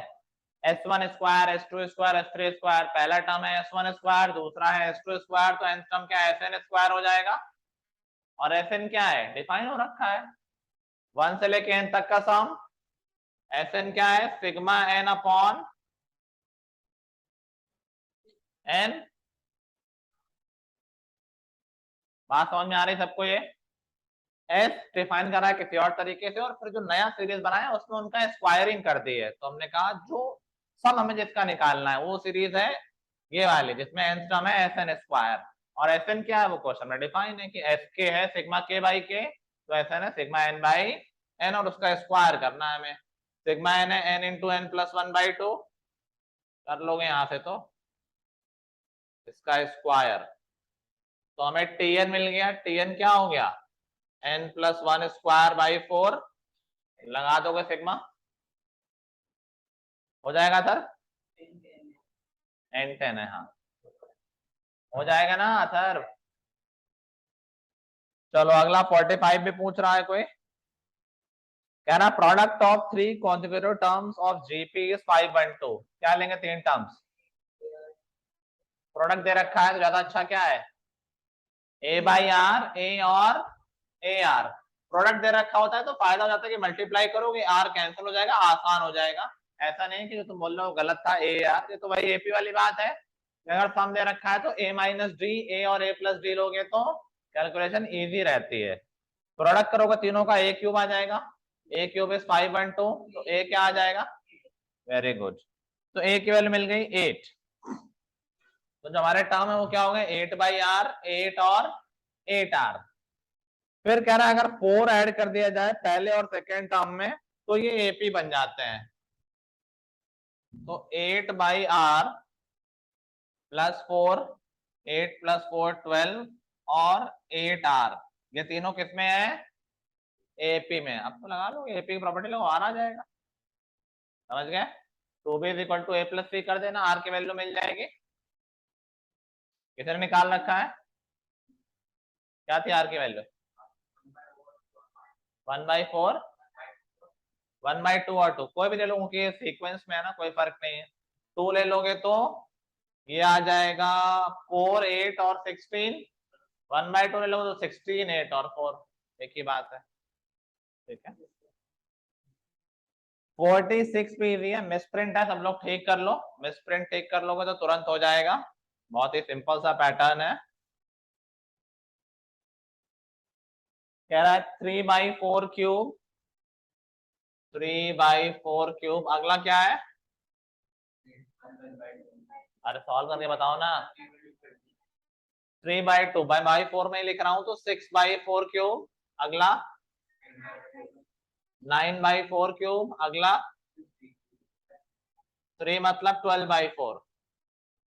[SPEAKER 1] S1 square S2 square S3 square, पहला टर्म है S1 स्क्वायर, दूसरा है S2 स्क्वायर, तो nth टर्म क्या है, Sn स्क्वायर हो जाएगा। और Sn क्या है, डिफाइन हो रखा है 1 से लेके n तक का सम। Sn क्या है, सिग्मा n अपॉन n। बात समझ में आ रही सबको? ये एस डिफाइन करा है किसी और तरीके से, और फिर जो नया सीरीज बनाया उसमें उनका स्क्वायरिंग कर दी है, तो हमने कहा जो सम हमें जिसका निकालना है वो सीरीज है ये वाली, जिसमें एन टर्म है Sn स्क्वायर। और Sn क्या है वो क्वेश्चन में डिफाइन है कि एस के है सिग्मा के बाई के, तो Sn है सिग्मा n बाई n, और उसका स्क्वायर करना है हमें। सिग्मा n है n इंटू n प्लस 1/2, कर लोगे यहां से तो इसका स्क्वायर, तो हमें Tn मिल गया। Tn क्या हो गया, n प्लस 1 स्क्वायर बाई 4, लगा दोगे सिग्मा, हो जाएगा सर? n10 है, हाँ हो जाएगा ना सर? चलो अगला 45 भी पूछ रहा है कोई, कह रहा product of 3 consecutive terms of GP is 5/2। क्या लेंगे 3 टर्म्स, प्रोडक्ट दे रखा है तो ज्यादा अच्छा क्या है, ए बाई आर, ए और ए आर। प्रोडक्ट दे रखा होता है तो फायदा हो जाता है कि मल्टीप्लाई करोगे आर कैंसिल हो जाएगा, आसान हो जाएगा। ऐसा नहीं कि जो तुम बोल रहे हो गलत था ए आर, ये तो भाई एपी वाली बात है। अगर सम दे रखा है तो ए माइनस डी, ए और ए प्लस डी लोगे तो कैलकुलेशन इजी रहती है। प्रोडक्ट करोगे तीनों का ए क्यूब आ जाएगा, ए क्यूब इज 5/2, तो ए क्या आ जाएगा, वेरी गुड, तो ए की वैल्यू मिल गई 8। तो जो हमारे टर्म है वो क्या हो गए, 8/r, 8 और 8r। फिर कह रहा है अगर 4 ऐड कर दिया जाए पहले और सेकेंड टर्म में तो ये एपी बन जाते हैं। तो 8/r प्लस 4, 8 प्लस 4 12 और 8r, ये तीनों किसमें है, एपी में। अब तो लगा लो एपी की प्रॉपर्टी लो, आर आ जाएगा। समझ गए? 2b is equal to a plus c कर देना, आर की वैल्यू मिल जाएगी। किसने निकाल रखा है, क्या थी आर की वैल्यू, 1/4, 1/2 और 2, कोई भी ले लो क्योंकि सीक्वेंस में है ना, कोई फर्क नहीं है। 2 ले लोगे तो ये आ जाएगा 4, 8 और 16, 1/2 ले लोगे तो 16, 8 और 4, एक ही बात है। ठीक है, 46 भी इजी है, मिसप्रिंट है, सब लोग ठीक कर लो, मिसप्रिंट ठीक कर लोगे तो तुरंत हो जाएगा, बहुत ही सिंपल सा पैटर्न है। कह रहा है 3/4 क्यूब, 3/4 क्यूब, अगला क्या है, अरे सॉल्व करके बताओ ना। 3/2 बाई 4 में लिख रहा हूं तो 6/4 क्यूब, अगला 9/4 क्यूब, अगला 3 मतलब 12/4।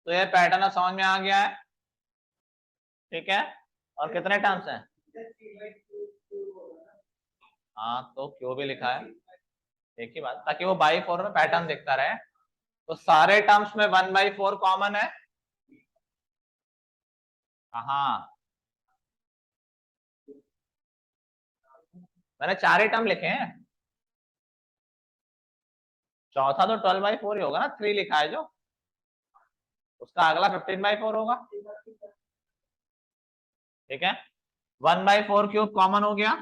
[SPEAKER 1] तो ये पैटर्न समझ में आ गया है? ठीक है, और कितने टर्म्स हैं, हाँ तो क्यों भी लिखा है, एक ही बात, ताकि वो बाई 4 में पैटर्न दिखता रहे। तो सारे टर्म्स में 1/4 कॉमन है, कहाँ? मैंने 4 ही टर्म लिखे हैं। चौथा तो 12/4 ही होगा ना, 3 लिखा है जो, उसका अगला 15/4 होगा। ठीक है, 1/4 क्यूब कॉमन हो गया,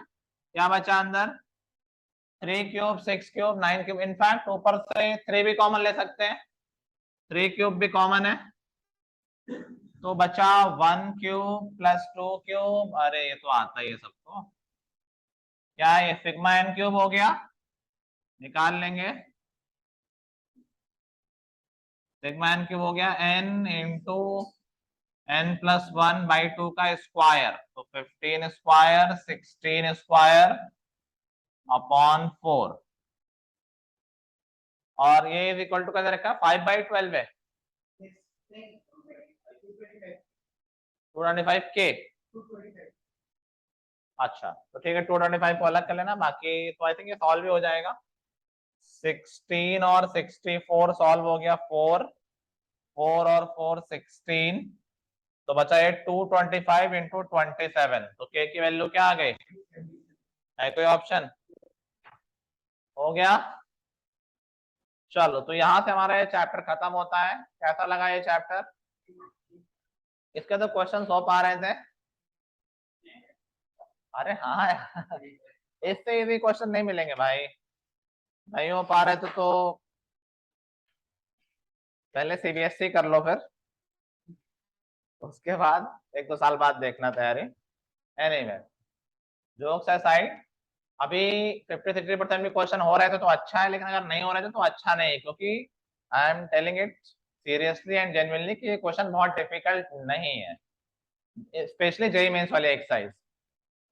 [SPEAKER 1] क्या बचा अंदर? 3 क्यूब, 6 क्यूब, 9 क्यूब। इनफैक्ट ऊपर से 3 भी कॉमन ले सकते हैं, 3 क्यूब भी कॉमन है, तो बचा 1 क्यूब प्लस 2 क्यूब। अरे ये तो आता ही है सबको, क्या ये सिग्मा n क्यूब हो गया, निकाल लेंगे। सिग्मा n क्यूब हो गया n इंटू n+1/2 का स्क्वायर, तो 15 स्क्वायर 16 स्क्वायर अपॉन 4, और ये इज इक्वल टू कैसे रखा? 5/12 है, 225 के। अच्छा तो ठीक है, 225 को अलग कर लेना, बाकी तो आई थिंक ये सॉल्व भी हो जाएगा। 16 और 64 सॉल्व हो गया, 4 और 4 16, तो बचा ये 225 इंटू 27, तो के की वैल्यू क्या आ गई? है कोई ऑप्शन? हो गया। चलो तो यहां से हमारा ये चैप्टर खत्म होता है। कैसा लगा ये चैप्टर? इसके तो क्वेश्चन हो पा रहे थे। अरे हाँ यार, इससे इजी क्वेश्चन नहीं मिलेंगे भाई, नहीं हो पा रहे तो पहले सीबीएसई कर लो, फिर उसके बाद 1-2 साल बाद देखना तैयारी। एनीवे, जोक्स असाइड, अभी 50-60% भी क्वेश्चन हो रहे थे तो अच्छा है, लेकिन अगर नहीं हो रहे थे तो अच्छा नहीं, क्योंकि I am telling it seriously and genuinely कि ये क्वेश्चन बहुत डिफिकल्ट नहीं है, स्पेशली जेईई मेंस वाली एक्सरसाइज।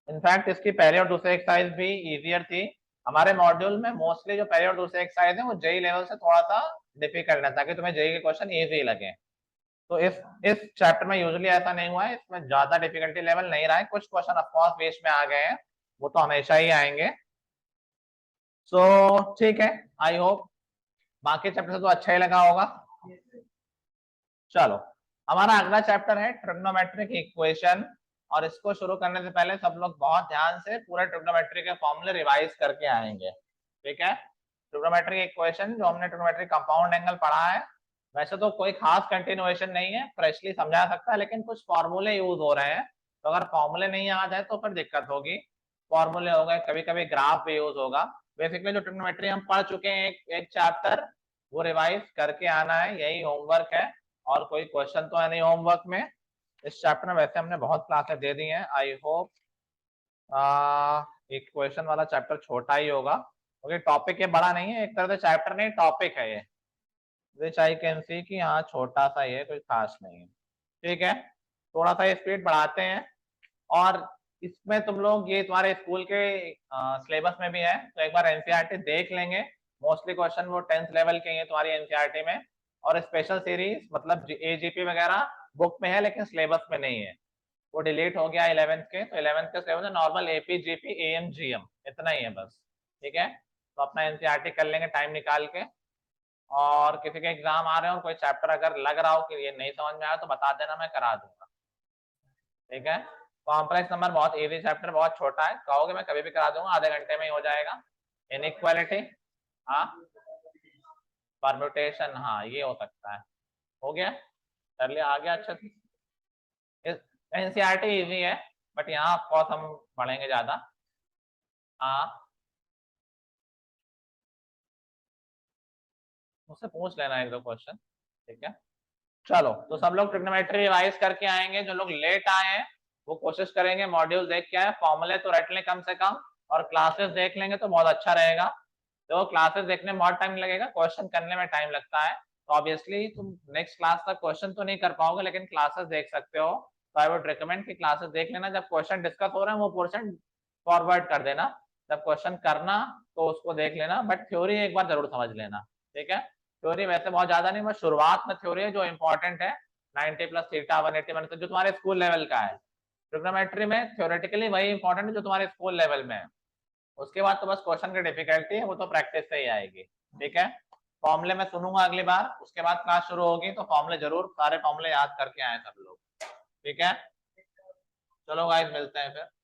[SPEAKER 1] इनफैक्ट इसकी पहले और दूसरी एक्सरसाइज भी इजियर थी। हमारे मॉड्यूल में मोस्टली जो पहले और दूसरे एक्सरसाइज है वो जेईई लेवल से थोड़ा सा डिफिकल्ट है, ताकि तुम्हें जेईई के क्वेश्चन इजी लगे। तो इस चैप्टर में यूजुअली ऐसा नहीं हुआ है, इसमें ज्यादा डिफिकल्टी लेवल नहीं रहा है। कुछ क्वेश्चन ऑफकोर्स बीच में आ गए हैं, वो तो हमेशा ही आएंगे। सो ठीक है, आई होप बाकी चैप्टर से तो अच्छा ही लगा होगा। चलो, हमारा अगला चैप्टर है ट्रिग्नोमेट्रिक इक्वेशन, और इसको शुरू करने से पहले सब लोग बहुत ध्यान से पूरे ट्रिग्नोमेट्री के फॉर्मूले रिवाइज करके आएंगे। ठीक है, ट्रिग्नोमेट्रिक इक्वेशन जो हमने ट्रिग्नोमेट्रिक कंपाउंड एंगल पढ़ा है, वैसे तो कोई खास कंटिन्यूएशन नहीं है, फ्रेशली समझा सकता है, लेकिन कुछ फॉर्मूले यूज हो रहे हैं, तो अगर फॉर्मूले नहीं याद है तो फिर दिक्कत होगी। फॉर्मूले हो गए, कभी कभी ग्राफ भी यूज होगा। बेसिकली जो ट्रिग्नोमेट्री हम पढ़ चुके हैं एक चैप्टर, वो रिवाइज करके आना है, यही होमवर्क है, और कोई क्वेश्चन तो है नहीं होमवर्क में। इस चैप्टर में वैसे हमने बहुत क्लासेस दे दी हैं, आई होप एक क्वेश्चन वाला चैप्टर छोटा ही होगा, क्योंकि टॉपिक ये बड़ा नहीं है, एक तरह से चैप्टर नहीं टॉपिक है ये, विच आई कैन सी कि हाँ छोटा सा ये कोई खास नहीं है। ठीक है, थोड़ा सा स्पीड बढ़ाते हैं, और इसमें तुम लोग ये तुम्हारे स्कूल के सिलेबस में भी है, तो एक बार एनसीईआरटी देख लेंगे। मोस्टली क्वेश्चन वो 10th लेवल के हैं तुम्हारी एनसीईआरटी में, और स्पेशल सीरीज मतलब एजीपी वगैरह बुक में है, लेकिन सिलेबस में नहीं है, वो डिलीट हो गया 11th के। तो 11th के syllabus normal AP GP am GM इतना ही है बस। ठीक है, तो अपना एनसीईआरटी कर लेंगे टाइम निकाल के, और किसी के एग्जाम आ रहे हो और कोई चैप्टर अगर लग रहा हो कि ये नहीं समझ में आया तो बता देना, मैं करा दूंगा। ठीक है, कॉम्प्लेक्स नंबर बहुत इजी चैप्टर, बहुत छोटा है, कहोगे मैं कभी भी करा दूंगा, आधे घंटे में ही हो जाएगा। इनइक्वालिटी, हाँ परम्यूटेशन, हाँ ये हो सकता है, हो गया कर लिया, आ गया अच्छा। एनसीईआरटी इजी है, बट यहाँ ऑफकोर्स हम पढ़ेंगे ज्यादा। हाँ मुझसे पूछ लेना एक दो क्वेश्चन। ठीक है, चलो तो सब लोग ट्रिग्नोमेट्री रिवाइज करके आएंगे। जो लोग लेट आए हैं वो कोशिश करेंगे मॉड्यूल देख के आए, फॉर्मूले तो रट लें कम से कम, और क्लासेस देख लेंगे तो बहुत अच्छा रहेगा। तो क्लासेस देखने में बहुत टाइम लगेगा, क्वेश्चन करने में टाइम लगता है, तो ऑब्वियसली तुम नेक्स्ट क्लास तक क्वेश्चन तो नहीं कर पाओगे, लेकिन क्लासेस देख सकते हो। तो आई वुड रिकमेंड कि क्लासेस देख लेना, जब क्वेश्चन डिस्कस हो रहे हैं वो पोर्शन फॉरवर्ड कर देना, जब क्वेश्चन करना तो उसको देख लेना, बट थ्योरी एक बार जरूर समझ लेना। ठीक है, थ्योरी वैसे बहुत ज्यादा नहीं, बस शुरुआत में थ्योरी है जो इंपॉर्टेंट है, 90 प्लस थीटा 180 माइनस, जो तुम्हारे स्कूल लेवल का है। ट्रिग्नोमेट्री में थ्योरेटिकली वही इंपॉर्टेंट है जो तुम्हारे स्कूल लेवल में है, उसके बाद तो बस क्वेश्चन की डिफिकल्टी है, वो तो प्रैक्टिस से ही आएगी। ठीक है, फॉर्मूले में सुनूंगा अगली बार, उसके बाद क्लास शुरू होगी, तो फॉर्मूले जरूर सारे फॉर्मूले याद करके आए सब लोग। ठीक है, चलो गाइस मिलते हैं फिर।